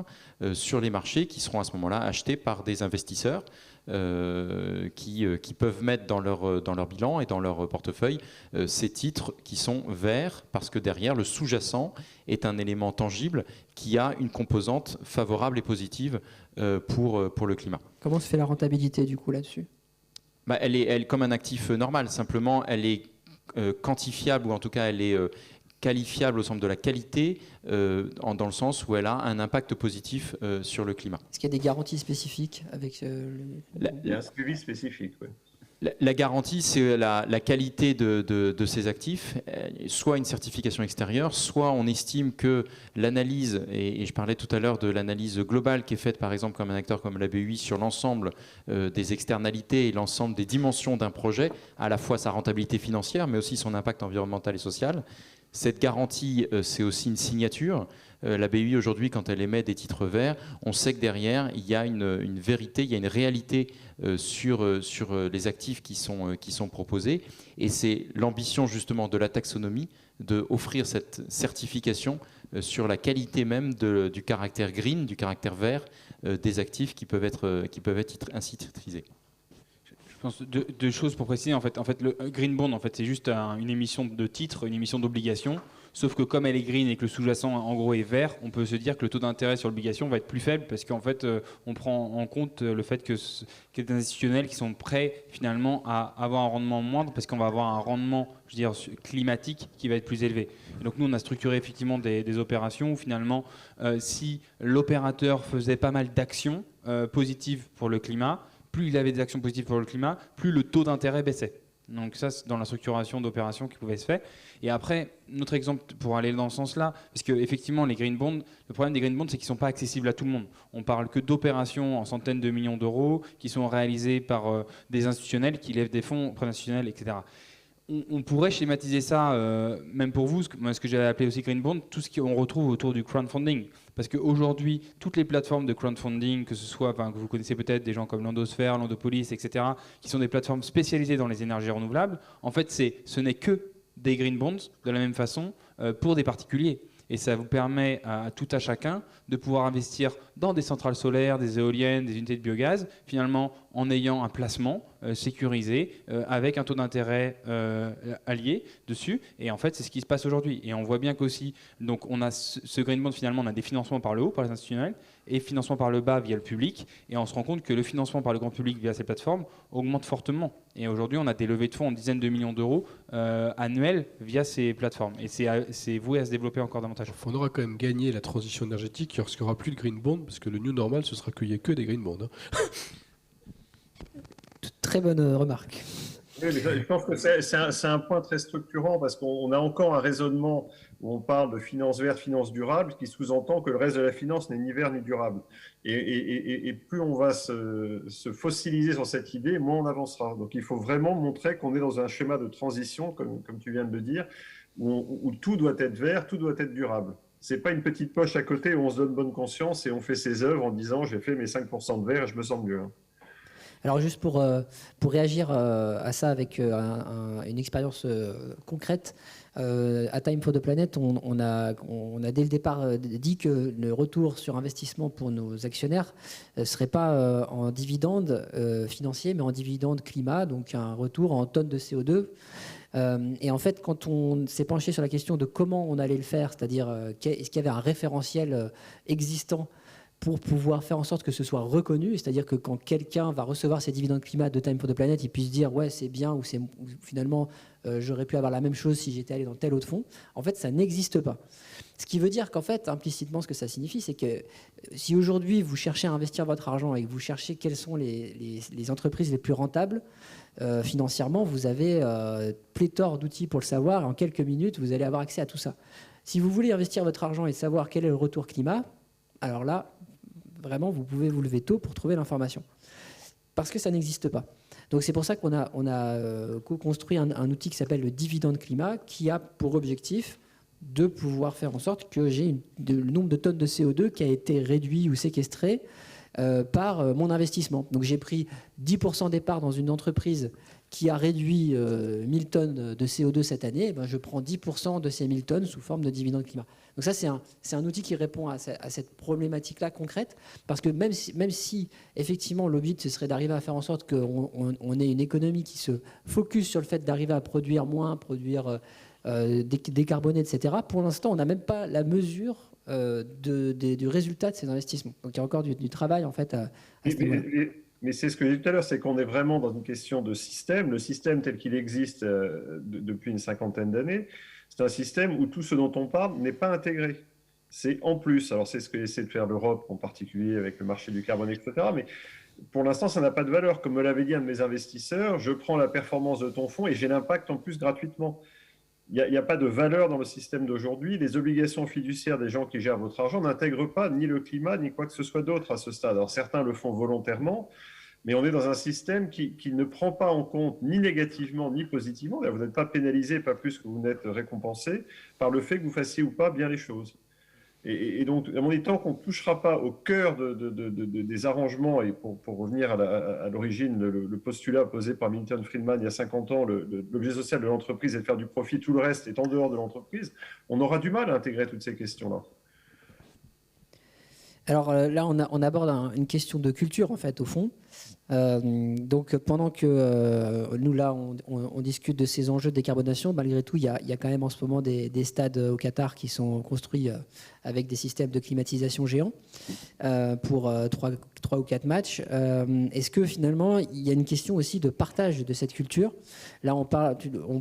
[SPEAKER 1] sur les marchés qui seront à ce moment-là achetés par des investisseurs qui peuvent mettre dans leur bilan et dans leur portefeuille ces titres qui sont verts, parce que derrière le sous-jacent est un élément tangible qui a une composante favorable et positive pour le climat.
[SPEAKER 2] Comment se fait la rentabilité du coup là-dessus?
[SPEAKER 1] Elle est comme un actif normal, simplement elle est quantifiable, ou en tout cas elle est qualifiable au sens de la qualité, dans le sens où elle a un impact positif sur le climat.
[SPEAKER 2] Est-ce qu'il y a des garanties spécifiques avec
[SPEAKER 5] Il y a un suivi spécifique, oui.
[SPEAKER 1] La garantie, c'est la qualité de ces actifs, soit une certification extérieure, soit on estime que l'analyse, et je parlais tout à l'heure de l'analyse globale qui est faite par exemple comme un acteur comme la BEI sur l'ensemble des externalités et l'ensemble des dimensions d'un projet, à la fois sa rentabilité financière mais aussi son impact environnemental et social. Cette garantie, c'est aussi une signature. La BEI aujourd'hui, quand elle émet des titres verts, on sait que derrière, il y a une vérité, il y a une réalité sur les actifs qui sont proposés. Et c'est l'ambition justement de la taxonomie d'offrir cette certification sur la qualité même du caractère green, du caractère vert des actifs qui peuvent être ainsi titrisés.
[SPEAKER 4] Je pense deux choses pour préciser. En fait, le green bond, en fait, c'est juste une émission de titre, une émission d'obligation. Sauf que comme elle est green et que le sous-jacent, en gros, est vert, on peut se dire que le taux d'intérêt sur l'obligation va être plus faible parce qu'en fait, on prend en compte le fait qu'il y a des institutionnels qui sont prêts finalement à avoir un rendement moindre parce qu'on va avoir un rendement, je veux dire, climatique qui va être plus élevé. Et donc nous, on a structuré effectivement des opérations où finalement, si l'opérateur faisait pas mal d'actions positives pour le climat, plus il avait des actions positives pour le climat, plus le taux d'intérêt baissait. Donc ça, c'est dans la structuration d'opérations qui pouvait se faire. Et après, notre exemple pour aller dans ce sens-là, parce qu'effectivement, les green bonds, le problème des green bonds, c'est qu'ils ne sont pas accessibles à tout le monde. On parle que d'opérations en centaines de millions d'euros qui sont réalisées par des institutionnels qui lèvent des fonds auprès d'institutionnels, etc. On pourrait schématiser ça, même pour vous, ce que j'avais appelé aussi green bond, tout ce qu'on retrouve autour du crowdfunding. Parce qu'aujourd'hui, toutes les plateformes de crowdfunding, que ce soit, que vous connaissez peut-être, des gens comme Landosphère, Landopolis, etc., qui sont des plateformes spécialisées dans les énergies renouvelables, en fait, ce n'est que des green bonds, de la même façon, pour des particuliers. Et ça vous permet à tout à chacun de pouvoir investir dans des centrales solaires, des éoliennes, des unités de biogaz, finalement en ayant un placement sécurisé avec un taux d'intérêt allié dessus. Et en fait, c'est ce qui se passe aujourd'hui. Et on voit bien qu'aussi, donc on a ce green bond, finalement, on a des financements par le haut, par les institutionnels, et financement par le bas via le public. Et on se rend compte que le financement par le grand public via ces plateformes augmente fortement. Et aujourd'hui, on a des levées de fonds en dizaines de millions d'euros annuels via ces plateformes. Et c'est voué à se développer encore davantage.
[SPEAKER 3] On aura quand même gagné la transition énergétique lorsqu'il n'y aura plus de green bond, parce que le new normal, ce sera qu'il n'y ait que des green bonds. Hein.
[SPEAKER 2] Très bonne remarque.
[SPEAKER 5] Oui, mais je pense que c'est un point très structurant parce qu'on a encore un raisonnement où on parle de finance verte, finance durable, qui sous-entend que le reste de la finance n'est ni vert ni durable. Et plus on va se fossiliser sur cette idée, moins on avancera. Donc il faut vraiment montrer qu'on est dans un schéma de transition, comme tu viens de le dire, où tout doit être vert, tout doit être durable. C'est pas une petite poche à côté où on se donne bonne conscience et on fait ses œuvres en disant j'ai fait mes 5% de vert et je me sens mieux.
[SPEAKER 2] Alors juste pour réagir à ça avec une expérience concrète, à Time for the Planet, on a dès le départ dit que le retour sur investissement pour nos actionnaires ne serait pas en dividende financier, mais en dividende climat, donc un retour en tonnes de CO2. Et en fait, quand on s'est penché sur la question de comment on allait le faire, c'est-à-dire est-ce qu'il y avait un référentiel existant pour pouvoir faire en sorte que ce soit reconnu, c'est-à-dire que quand quelqu'un va recevoir ses dividendes climat de Time for the Planet, il puisse dire ouais c'est bien ou finalement j'aurais pu avoir la même chose si j'étais allé dans tel autre fonds. En fait, ça n'existe pas. Ce qui veut dire qu'en fait, implicitement, ce que ça signifie, c'est que si aujourd'hui vous cherchez à investir votre argent et que vous cherchez quelles sont les entreprises les plus rentables financièrement, vous avez pléthore d'outils pour le savoir. Et en quelques minutes, vous allez avoir accès à tout ça. Si vous voulez investir votre argent et savoir quel est le retour climat, alors là, vraiment, vous pouvez vous lever tôt pour trouver l'information. Parce que ça n'existe pas. Donc c'est pour ça qu'on a co-construit un outil qui s'appelle le dividende climat, qui a pour objectif de pouvoir faire en sorte que j'ai le nombre de tonnes de CO2 qui a été réduit ou séquestré par mon investissement. Donc j'ai pris 10% des parts dans une entreprise qui a réduit 1000 tonnes de CO2 cette année, je prends 10% de ces 1000 tonnes sous forme de dividende climat. Donc ça, c'est un outil qui répond à cette problématique-là concrète, parce que même si effectivement l'objectif ce serait d'arriver à faire en sorte qu'on ait une économie qui se focus sur le fait d'arriver à produire moins, produire décarboner, etc., pour l'instant, on n'a même pas la mesure du résultat de ces investissements. Donc il y a encore du travail en fait à ce niveau-là.
[SPEAKER 5] Mais c'est ce que j'ai dit tout à l'heure, c'est qu'on est vraiment dans une question de système. Le système tel qu'il existe depuis une cinquantaine d'années, c'est un système où tout ce dont on parle n'est pas intégré. C'est en plus. Alors c'est ce que essaie de faire l'Europe, en particulier avec le marché du carbone, etc. Mais pour l'instant, ça n'a pas de valeur. Comme me l'avait dit un de mes investisseurs, je prends la performance de ton fonds et j'ai l'impact en plus gratuitement. Il n'y a pas de valeur dans le système d'aujourd'hui. Les obligations fiduciaires des gens qui gèrent votre argent n'intègrent pas ni le climat, ni quoi que ce soit d'autre à ce stade. Alors certains le font volontairement, Mais on est dans un système qui ne prend pas en compte ni négativement ni positivement. Vous n'êtes pas pénalisé, pas plus que vous n'êtes récompensé par le fait que vous fassiez ou pas bien les choses. Et donc, à mon avis, tant qu'on ne touchera pas au cœur des arrangements, et pour revenir à l'origine, le postulat posé par Milton Friedman il y a 50 ans, l'objet social de l'entreprise est de faire du profit, tout le reste est en dehors de l'entreprise, on aura du mal à intégrer toutes ces questions-là.
[SPEAKER 2] Alors là, on aborde une question de culture, en fait, au fond. Donc pendant que nous, là, on discute de ces enjeux de décarbonation, malgré tout, il y a quand même en ce moment des stades au Qatar qui sont construits avec des systèmes de climatisation géants pour 3 ou 4 matchs. Est-ce que finalement, il y a une question aussi de partage de cette culture? Là, on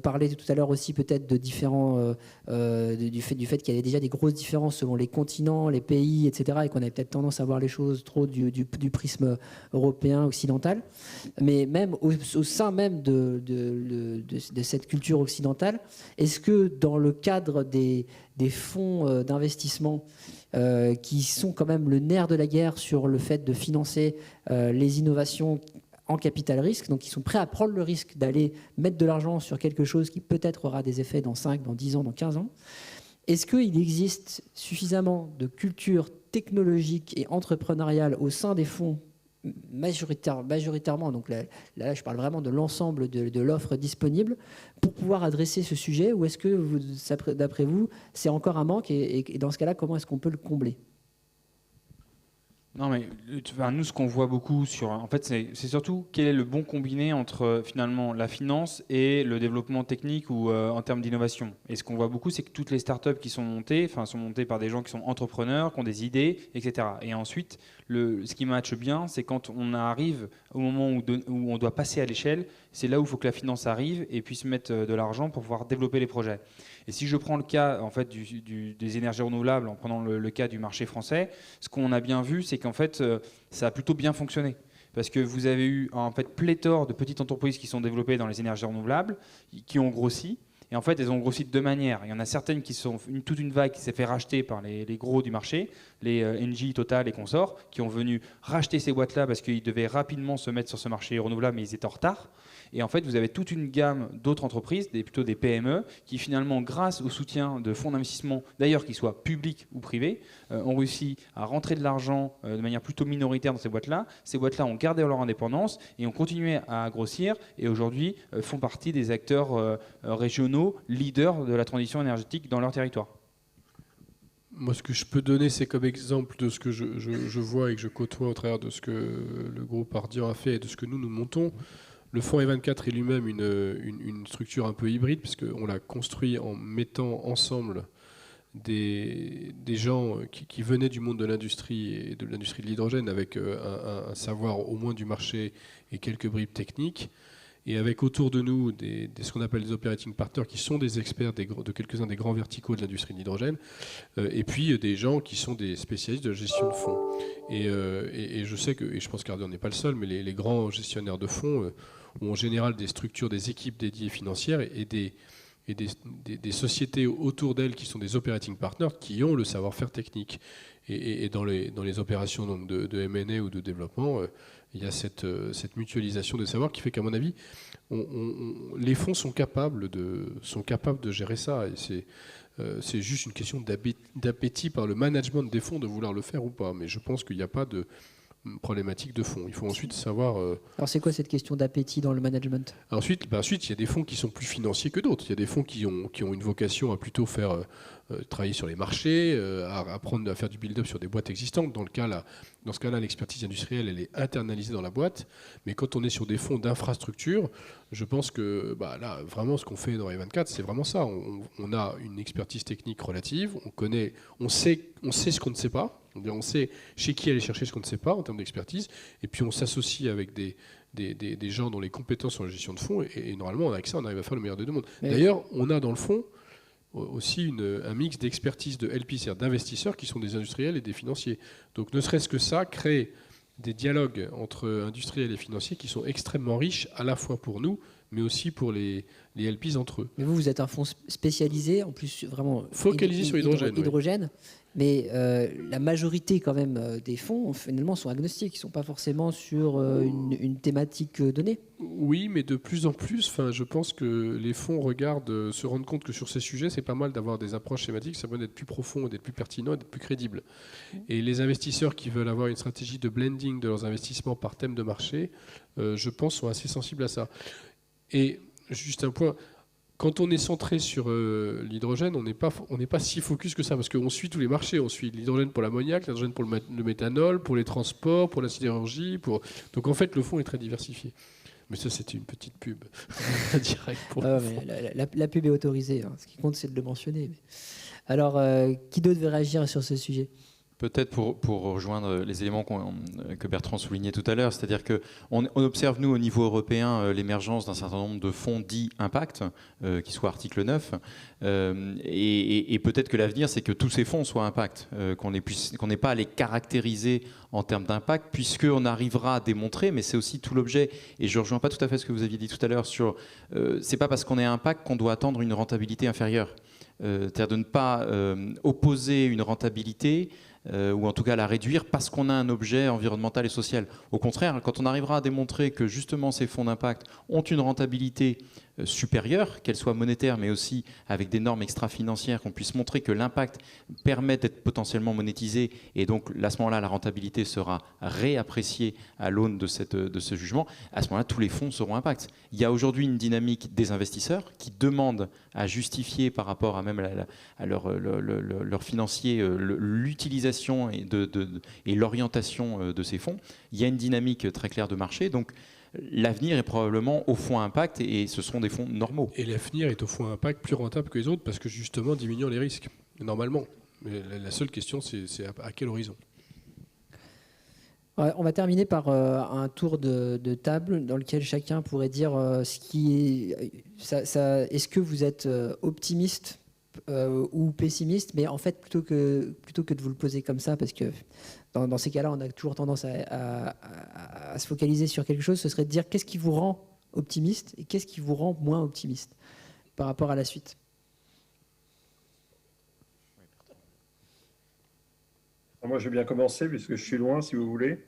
[SPEAKER 2] parlait tout à l'heure aussi peut-être de différents, du fait qu'il y avait déjà des grosses différences selon les continents, les pays, etc., et qu'on avait peut-être tendance à voir les choses trop du prisme européen, occidental. Mais même au sein même de cette culture occidentale, est-ce que dans le cadre des fonds d'investissement qui sont quand même le nerf de la guerre sur le fait de financer les innovations en capital risque, donc ils sont prêts à prendre le risque d'aller mettre de l'argent sur quelque chose qui peut-être aura des effets dans 5, dans 10 ans, dans 15 ans, est-ce qu'il existe suffisamment de culture technologique et entrepreneuriale au sein des fonds majoritairement, donc là je parle vraiment de l'ensemble de l'offre disponible, pour pouvoir adresser ce sujet, ou est-ce que d'après vous c'est encore un manque, et dans ce cas-là comment est-ce qu'on peut le combler?
[SPEAKER 4] Non, mais nous, ce qu'on voit beaucoup en fait, c'est surtout quel est le bon combiné entre finalement la finance et le développement technique ou en termes d'innovation. Et ce qu'on voit beaucoup, c'est que toutes les startups qui sont montées par des gens qui sont entrepreneurs, qui ont des idées, etc. Et ensuite, ce qui matche bien, c'est quand on arrive au moment où on doit passer à l'échelle, c'est là où il faut que la finance arrive et puisse mettre de l'argent pour pouvoir développer les projets. Et si je prends le cas en fait, des énergies renouvelables, en prenant le cas du marché français, ce qu'on a bien vu, c'est qu'en fait, ça a plutôt bien fonctionné. Parce que vous avez eu en fait pléthore de petites entreprises qui sont développées dans les énergies renouvelables, qui ont grossi. Et en fait, elles ont grossi de deux manières. Il y en a certaines qui sont toute une vague qui s'est fait racheter par les gros du marché, les Engie, Total et consorts, qui ont venu racheter ces boîtes-là parce qu'ils devaient rapidement se mettre sur ce marché renouvelable, mais ils étaient en retard. Et en fait, vous avez toute une gamme d'autres entreprises, plutôt des PME, qui finalement, grâce au soutien de fonds d'investissement, d'ailleurs qu'ils soient publics ou privés, ont réussi à rentrer de l'argent de manière plutôt minoritaire dans ces boîtes-là. Ces boîtes-là ont gardé leur indépendance et ont continué à grossir, et aujourd'hui font partie des acteurs régionaux, leaders de la transition énergétique dans leur territoire.
[SPEAKER 3] Moi, ce que je peux donner, c'est comme exemple de ce que je vois et que je côtoie au travers de ce que le groupe Ardian a fait et de ce que nous montons. Le fonds E24 est lui-même une structure un peu hybride, puisqu'on l'a construit en mettant ensemble des gens qui venaient du monde de l'industrie et de l'industrie de l'hydrogène, avec un savoir au moins du marché et quelques bribes techniques, et avec autour de nous ce qu'on appelle des operating partners, qui sont des experts de quelques-uns des grands verticaux de l'industrie de l'hydrogène, et puis des gens qui sont des spécialistes de la gestion de fonds. Et je sais et je pense qu'Ardian n'est pas le seul, mais les grands gestionnaires de fonds ont en général des structures, des équipes dédiées financières et des sociétés autour d'elles qui sont des operating partners qui ont le savoir-faire technique. Et dans les opérations donc de M&A ou de développement, il y a cette mutualisation de savoir qui fait qu'à mon avis, les fonds sont capables de gérer ça. Et c'est juste une question d'appétit par le management des fonds de vouloir le faire ou pas. Mais je pense qu'il n'y a pas de problématique de fonds. Il faut ensuite savoir...
[SPEAKER 2] Alors c'est quoi cette question d'appétit dans le management?
[SPEAKER 3] Ensuite, il y a des fonds qui sont plus financiers que d'autres. Il y a des fonds qui ont une vocation à plutôt faire travailler sur les marchés, à apprendre à faire du build-up sur des boîtes existantes. Dans ce cas-là, l'expertise industrielle, elle est internalisée dans la boîte. Mais quand on est sur des fonds d'infrastructure, je pense que là, vraiment, ce qu'on fait dans E24, c'est vraiment ça. On a une expertise technique relative. On sait ce qu'on ne sait pas. On sait chez qui aller chercher ce qu'on ne sait pas en termes d'expertise, et puis on s'associe avec des gens dont les compétences sur la gestion de fonds, et normalement avec ça on arrive à faire le meilleur des deux mondes. D'ailleurs, on a dans le fond aussi un mix d'expertise de LP, c'est-à-dire d'investisseurs qui sont des industriels et des financiers. Donc ne serait-ce que ça crée des dialogues entre industriels et financiers qui sont extrêmement riches, à la fois pour nous, mais aussi pour les LPs entre eux.
[SPEAKER 2] Mais vous êtes un fonds spécialisé, en plus vraiment
[SPEAKER 3] focalisé sur l'hydrogène.
[SPEAKER 2] Hydrogène. Mais la majorité quand même des fonds finalement sont agnostiques, ils ne sont pas forcément sur une thématique donnée.
[SPEAKER 3] Oui, mais de plus en plus, je pense que les fonds se rendent compte que sur ces sujets, c'est pas mal d'avoir des approches schématiques, ça permet d'être plus profond, d'être plus pertinent et d'être plus crédible. Et les investisseurs qui veulent avoir une stratégie de blending de leurs investissements par thème de marché, je pense, sont assez sensibles à ça. Et juste un point, quand on est centré sur l'hydrogène, on n'est pas si focus que ça, parce qu'on suit tous les marchés. On suit l'hydrogène pour l'ammoniac, l'hydrogène pour le méthanol, pour les transports, pour la sidérurgie. Donc en fait, le fonds est très diversifié. Mais ça, c'était une petite pub direct pour
[SPEAKER 2] la pub est autorisée. Hein. Ce qui compte, c'est de le mentionner. Alors, qui d'autre veut réagir sur ce sujet ?
[SPEAKER 1] Peut-être pour rejoindre les éléments que Bertrand soulignait tout à l'heure, c'est-à-dire qu'on observe, nous, au niveau européen, l'émergence d'un certain nombre de fonds dits impact, qui soient article 9, et peut-être que l'avenir, c'est que tous ces fonds soient impact, qu'on n'ait pas à les caractériser en termes d'impact, puisqu'on arrivera à démontrer, mais c'est aussi tout l'objet, et je ne rejoins pas tout à fait ce que vous aviez dit tout à l'heure, c'est pas parce qu'on est impact qu'on doit attendre une rentabilité inférieure. C'est-à-dire de ne pas opposer une rentabilité ou en tout cas la réduire parce qu'on a un objet environnemental et social. Au contraire, quand on arrivera à démontrer que justement ces fonds d'impact ont une rentabilité supérieure, qu'elle soit monétaire mais aussi avec des normes extra-financières, qu'on puisse montrer que l'impact permet d'être potentiellement monétisé et donc à ce moment-là la rentabilité sera réappréciée à l'aune de ce jugement, à ce moment-là tous les fonds seront impact. Il y a aujourd'hui une dynamique des investisseurs qui demandent à justifier par rapport à même à leur financier l'utilisation et l'orientation de ces fonds. Il y a une dynamique très claire de marché, donc l'avenir est probablement au fonds impact et ce sont des fonds normaux.
[SPEAKER 3] Et l'avenir est au fonds impact plus rentable que les autres parce que justement diminuant les risques, normalement. Mais la seule question, c'est à quel horizon ?
[SPEAKER 2] Ouais, on va terminer par un tour de table dans lequel chacun pourrait dire est-ce que vous êtes optimiste ou pessimiste, mais en fait plutôt que de vous le poser comme ça, parce que dans ces cas-là on a toujours tendance à se focaliser sur quelque chose, ce serait de dire qu'est-ce qui vous rend optimiste et qu'est-ce qui vous rend moins optimiste par rapport à la suite.
[SPEAKER 5] Moi, je vais bien commencer puisque je suis loin, si vous voulez.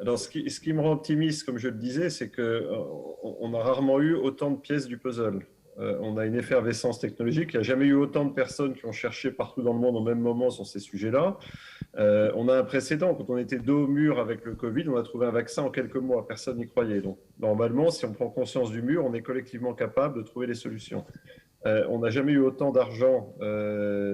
[SPEAKER 5] Alors, ce qui me rend optimiste, comme je le disais, c'est qu'on a rarement eu autant de pièces du puzzle. On a une effervescence technologique. Il n'y a jamais eu autant de personnes qui ont cherché partout dans le monde au même moment sur ces sujets-là. On a un précédent. Quand on était dos au mur avec le Covid, on a trouvé un vaccin en quelques mois. Personne n'y croyait. Donc, normalement, si on prend conscience du mur, on est collectivement capable de trouver des solutions. On n'a jamais eu autant d'argent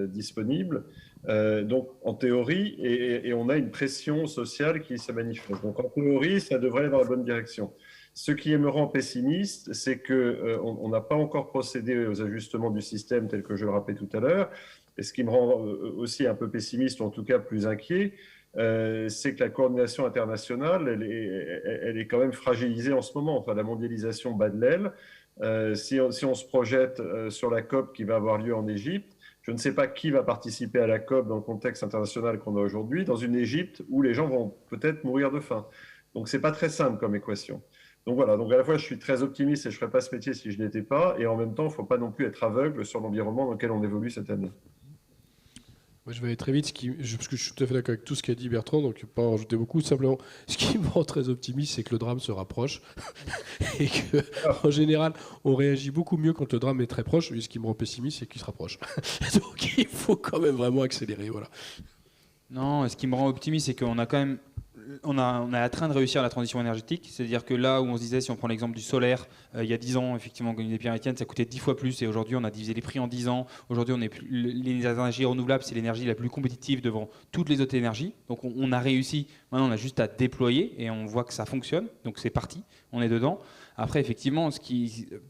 [SPEAKER 5] disponible. Donc, en théorie, et on a une pression sociale qui se manifeste. Donc, en théorie, ça devrait aller dans la bonne direction. Ce qui me rend pessimiste, c'est qu'on n'a pas encore procédé aux ajustements du système tel que je le rappelais tout à l'heure. Et ce qui me rend aussi un peu pessimiste, ou en tout cas plus inquiet, c'est que la coordination internationale, elle est quand même fragilisée en ce moment. Enfin, la mondialisation bat de l'aile. Si on se projette sur la COP qui va avoir lieu en Égypte, je ne sais pas qui va participer à la COP dans le contexte international qu'on a aujourd'hui, dans une Égypte où les gens vont peut-être mourir de faim. Donc, ce n'est pas très simple comme équation. Donc voilà, donc à la fois je suis très optimiste et je ne ferais pas ce métier si je n'étais pas, et en même temps il ne faut pas non plus être aveugle sur l'environnement dans lequel on évolue cette année.
[SPEAKER 3] Moi, je vais aller très vite, parce que je suis tout à fait d'accord avec tout ce qu'a dit Bertrand, donc je ne vais pas en rajouter beaucoup. Simplement, ce qui me rend très optimiste, c'est que le drame se rapproche et qu'en général, on réagit beaucoup mieux quand le drame est très proche. Et ce qui me rend pessimiste, c'est qu'il se rapproche. Donc il faut quand même vraiment accélérer. Voilà.
[SPEAKER 4] Non, ce qui me rend optimiste, c'est qu'on a quand même on est en train de réussir la transition énergétique, c'est-à-dire que là où on se disait, si on prend l'exemple du solaire, il y a 10 ans, effectivement, comme les Pierre-Étienne, ça coûtait 10 fois plus, et aujourd'hui on a divisé les prix en 10 ans. Aujourd'hui, les énergies renouvelables, c'est l'énergie la plus compétitive devant toutes les autres énergies. Donc on a réussi, maintenant on a juste à déployer, et on voit que ça fonctionne, donc c'est parti, on est dedans. Après, effectivement,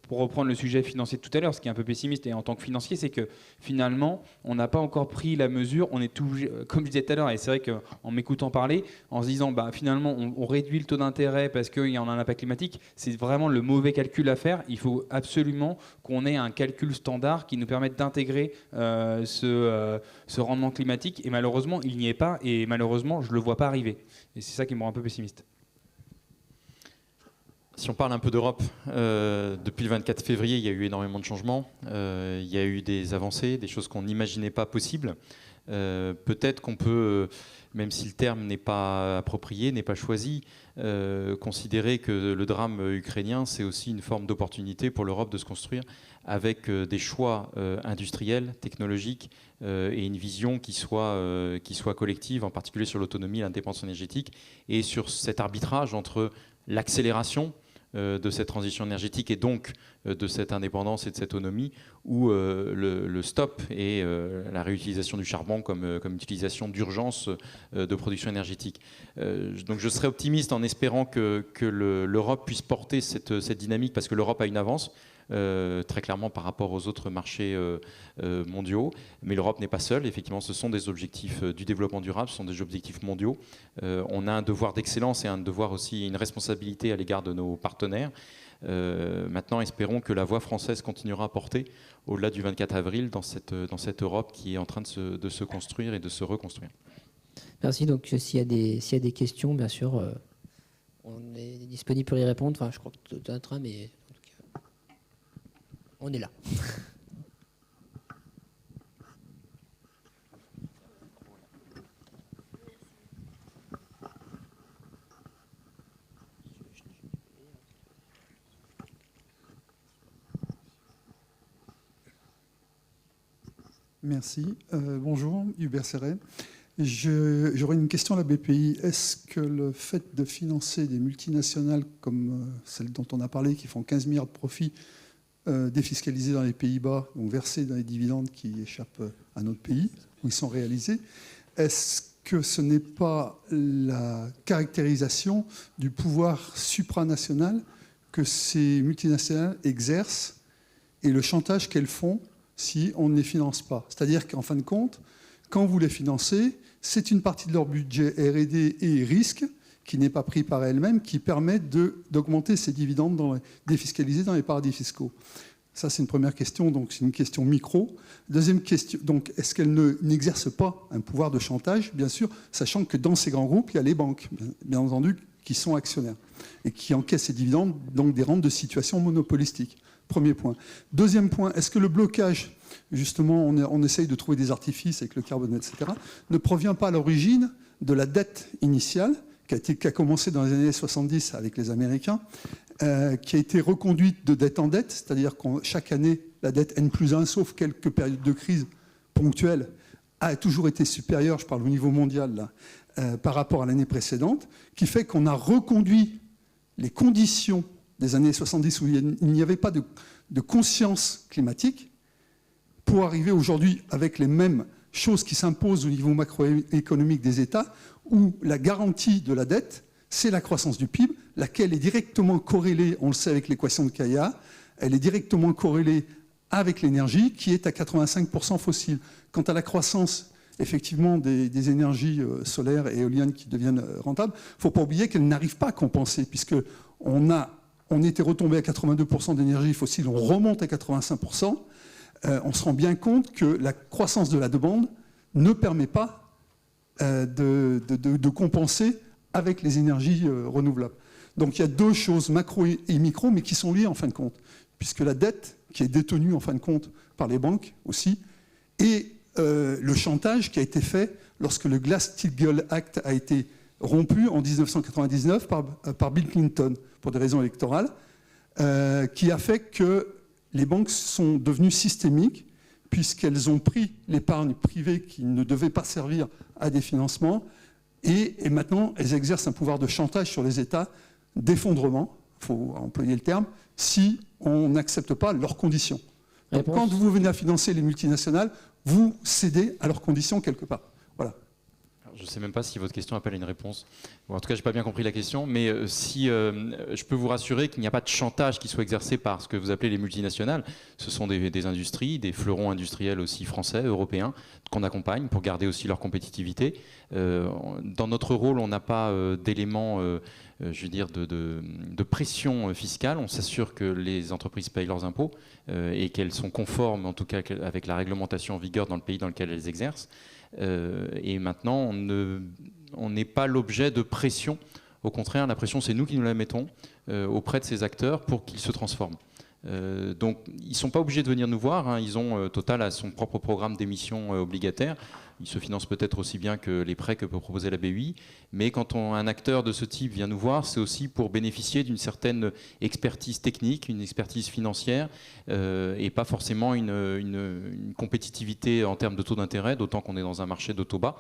[SPEAKER 4] pour reprendre le sujet financier de tout à l'heure, ce qui est un peu pessimiste et en tant que financier, c'est que finalement, on n'a pas encore pris la mesure. On est tout, comme je disais tout à l'heure, et c'est vrai qu'en m'écoutant parler, en se disant, finalement, on réduit le taux d'intérêt parce qu'il y en a un impact climatique, c'est vraiment le mauvais calcul à faire. Il faut absolument qu'on ait un calcul standard qui nous permette d'intégrer ce rendement climatique. Et malheureusement, il n'y est pas. Et malheureusement, je ne le vois pas arriver. Et c'est ça qui me rend un peu pessimiste.
[SPEAKER 1] Si on parle un peu d'Europe, depuis le 24 février, il y a eu énormément de changements. Il y a eu des avancées, des choses qu'on n'imaginait pas possibles. Peut-être qu'on peut, même si le terme n'est pas approprié, n'est pas choisi, considérer que le drame ukrainien, c'est aussi une forme d'opportunité pour l'Europe de se construire avec des choix industriels, technologiques et une vision qui soit collective, en particulier sur l'autonomie et l'indépendance énergétique, et sur cet arbitrage entre l'accélération de cette transition énergétique et donc de cette indépendance et de cette autonomie, ou le stop et la réutilisation du charbon comme utilisation d'urgence de production énergétique. Donc je serais optimiste en espérant que l'Europe puisse porter cette dynamique, parce que l'Europe a une avance. Très clairement par rapport aux autres marchés mondiaux. Mais l'Europe n'est pas seule. Effectivement, ce sont des objectifs du développement durable, ce sont des objectifs mondiaux. On a un devoir d'excellence et un devoir aussi, une responsabilité à l'égard de nos partenaires. Maintenant, espérons que la voix française continuera à porter au-delà du 24 avril dans cette Europe qui est en train de se construire et de se reconstruire.
[SPEAKER 2] Merci. Donc, s'il y a des questions, bien sûr, on est disponible pour y répondre. Enfin, je crois que tu es en train, mais... On est là.
[SPEAKER 6] Merci. Bonjour, Hubert Serret. J'aurais une question à la BPI. Est-ce que le fait de financer des multinationales comme celles dont on a parlé, qui font 15 milliards de profits, défiscalisés dans les Pays-Bas, donc versés dans les dividendes qui échappent à notre pays, où ils sont réalisés, est-ce que ce n'est pas la caractérisation du pouvoir supranational que ces multinationales exercent et le chantage qu'elles font si on ne les finance pas? C'est-à-dire qu'en fin de compte, quand vous les financez, c'est une partie de leur budget R&D et risque qui n'est pas pris par elle-même, qui permet d'augmenter ces dividendes défiscalisés dans les paradis fiscaux. Ça, c'est une première question, donc c'est une question micro. Deuxième question, donc est-ce qu'elle n'exerce pas un pouvoir de chantage, bien sûr, sachant que dans ces grands groupes, il y a les banques, bien entendu, qui sont actionnaires et qui encaissent ces dividendes, donc des rentes de situation monopolistique. Premier point. Deuxième point, est-ce que le blocage, justement, on essaye de trouver des artifices avec le carbone, etc., ne provient pas à l'origine de la dette initiale, qui a commencé dans les années 70 avec les Américains, qui a été reconduite de dette en dette, c'est-à-dire que chaque année, la dette N+1, sauf quelques périodes de crise ponctuelles, a toujours été supérieure, je parle au niveau mondial, là, par rapport à l'année précédente, qui fait qu'on a reconduit les conditions des années 70 où il n'y avait pas de conscience climatique, pour arriver aujourd'hui avec les mêmes choses qui s'imposent au niveau macroéconomique des États, où la garantie de la dette, c'est la croissance du PIB, laquelle est directement corrélée, on le sait avec l'équation de Kaya, elle est directement corrélée avec l'énergie qui est à 85% fossile. Quant à la croissance, effectivement, des énergies solaires et éoliennes qui deviennent rentables, il ne faut pas oublier qu'elles n'arrivent pas à compenser, puisqu'on était retombé à 82% d'énergie fossile, on remonte à 85%, on se rend bien compte que la croissance de la demande ne permet pas de compenser avec les énergies renouvelables. Donc il y a deux choses, macro et micro, mais qui sont liées en fin de compte, puisque la dette, qui est détenue en fin de compte par les banques aussi, et le chantage qui a été fait lorsque le Glass-Steagall Act a été rompu en 1999 par Bill Clinton, pour des raisons électorales, qui a fait que les banques sont devenues systémiques, puisqu'elles ont pris l'épargne privée qui ne devait pas servir à des financements, et maintenant elles exercent un pouvoir de chantage sur les États, d'effondrement, il faut employer le terme, si on n'accepte pas leurs conditions. Donc, quand vous venez à financer les multinationales, vous cédez à leurs conditions quelque part. Voilà.
[SPEAKER 1] Je ne sais même pas si votre question appelle une réponse. Bon, en tout cas, je n'ai pas bien compris la question, mais si je peux vous rassurer qu'il n'y a pas de chantage qui soit exercé par ce que vous appelez les multinationales. Ce sont des industries, des fleurons industriels aussi français, européens, qu'on accompagne pour garder aussi leur compétitivité. Dans notre rôle, on n'a pas d'éléments, je veux dire, de pression fiscale. On s'assure que les entreprises payent leurs impôts et qu'elles sont conformes, en tout cas, avec la réglementation en vigueur dans le pays dans lequel elles exercent. Et maintenant, on n'est pas l'objet de pression. Au contraire, la pression, c'est nous qui nous la mettons auprès de ces acteurs pour qu'ils se transforment. Donc ils ne sont pas obligés de venir nous voir, hein. Ils ont Total a son propre programme d'émissions obligataires. Il se finance peut-être aussi bien que les prêts que peut proposer la BEI, mais quand un acteur de ce type vient nous voir, c'est aussi pour bénéficier d'une certaine expertise technique, une expertise financière, et pas forcément une compétitivité en termes de taux d'intérêt, d'autant qu'on est dans un marché de taux bas.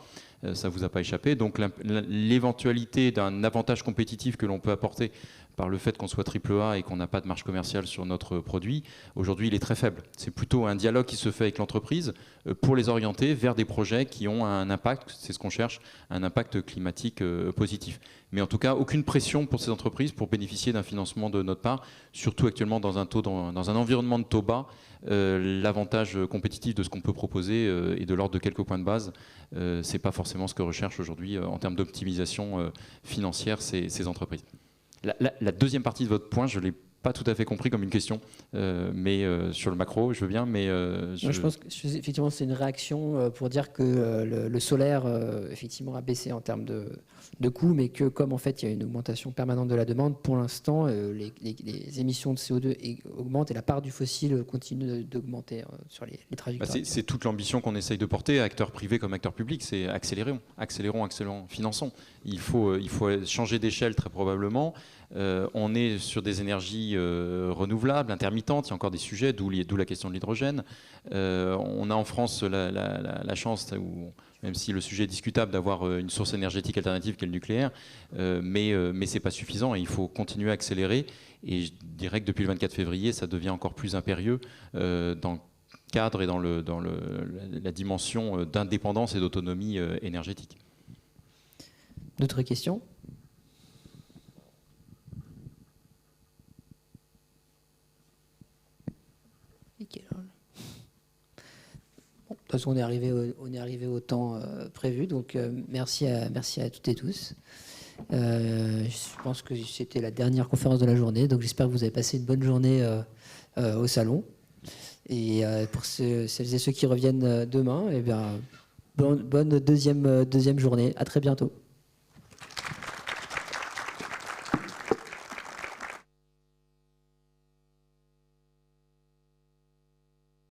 [SPEAKER 1] Ça ne vous a pas échappé. Donc l'éventualité d'un avantage compétitif que l'on peut apporter par le fait qu'on soit AAA et qu'on n'a pas de marge commerciale sur notre produit, aujourd'hui il est très faible. C'est plutôt un dialogue qui se fait avec l'entreprise pour les orienter vers des projets qui ont un impact, c'est ce qu'on cherche, un impact climatique positif. Mais en tout cas, aucune pression pour ces entreprises pour bénéficier d'un financement de notre part, surtout actuellement dans un environnement de taux bas. L'avantage compétitif de ce qu'on peut proposer est de l'ordre de quelques points de base. C'est pas forcément ce que recherchent aujourd'hui en termes d'optimisation financière ces entreprises. La deuxième partie de votre point, je ne l'ai pas tout à fait compris comme une question, mais sur le macro, je veux bien, mais...
[SPEAKER 2] Je pense que effectivement c'est une réaction pour dire que le solaire effectivement a baissé en termes de coûts, mais que comme en fait il y a une augmentation permanente de la demande, pour l'instant les émissions de CO2 augmentent et la part du fossile continue d'augmenter sur les trajectoires.
[SPEAKER 1] C'est toute l'ambition qu'on essaye de porter, acteurs privés comme acteurs publics, c'est accélérons, finançons. Il faut changer d'échelle très probablement. On est sur des énergies renouvelables, intermittentes, il y a encore des sujets, d'où la question de l'hydrogène. On a en France la chance, même si le sujet est discutable, d'avoir une source énergétique alternative qui est le nucléaire, mais ce n'est pas suffisant et il faut continuer à accélérer. Et je dirais que depuis le 24 février, ça devient encore plus impérieux dans le cadre et dans la dimension d'indépendance et d'autonomie énergétique.
[SPEAKER 2] D'autres questions ? Bon, de toute façon, on est arrivé au temps prévu, donc merci à toutes et tous. Je pense que c'était la dernière conférence de la journée, donc j'espère que vous avez passé une bonne journée au salon. Et pour celles et ceux qui reviennent demain, eh bien, bonne deuxième journée. À très bientôt.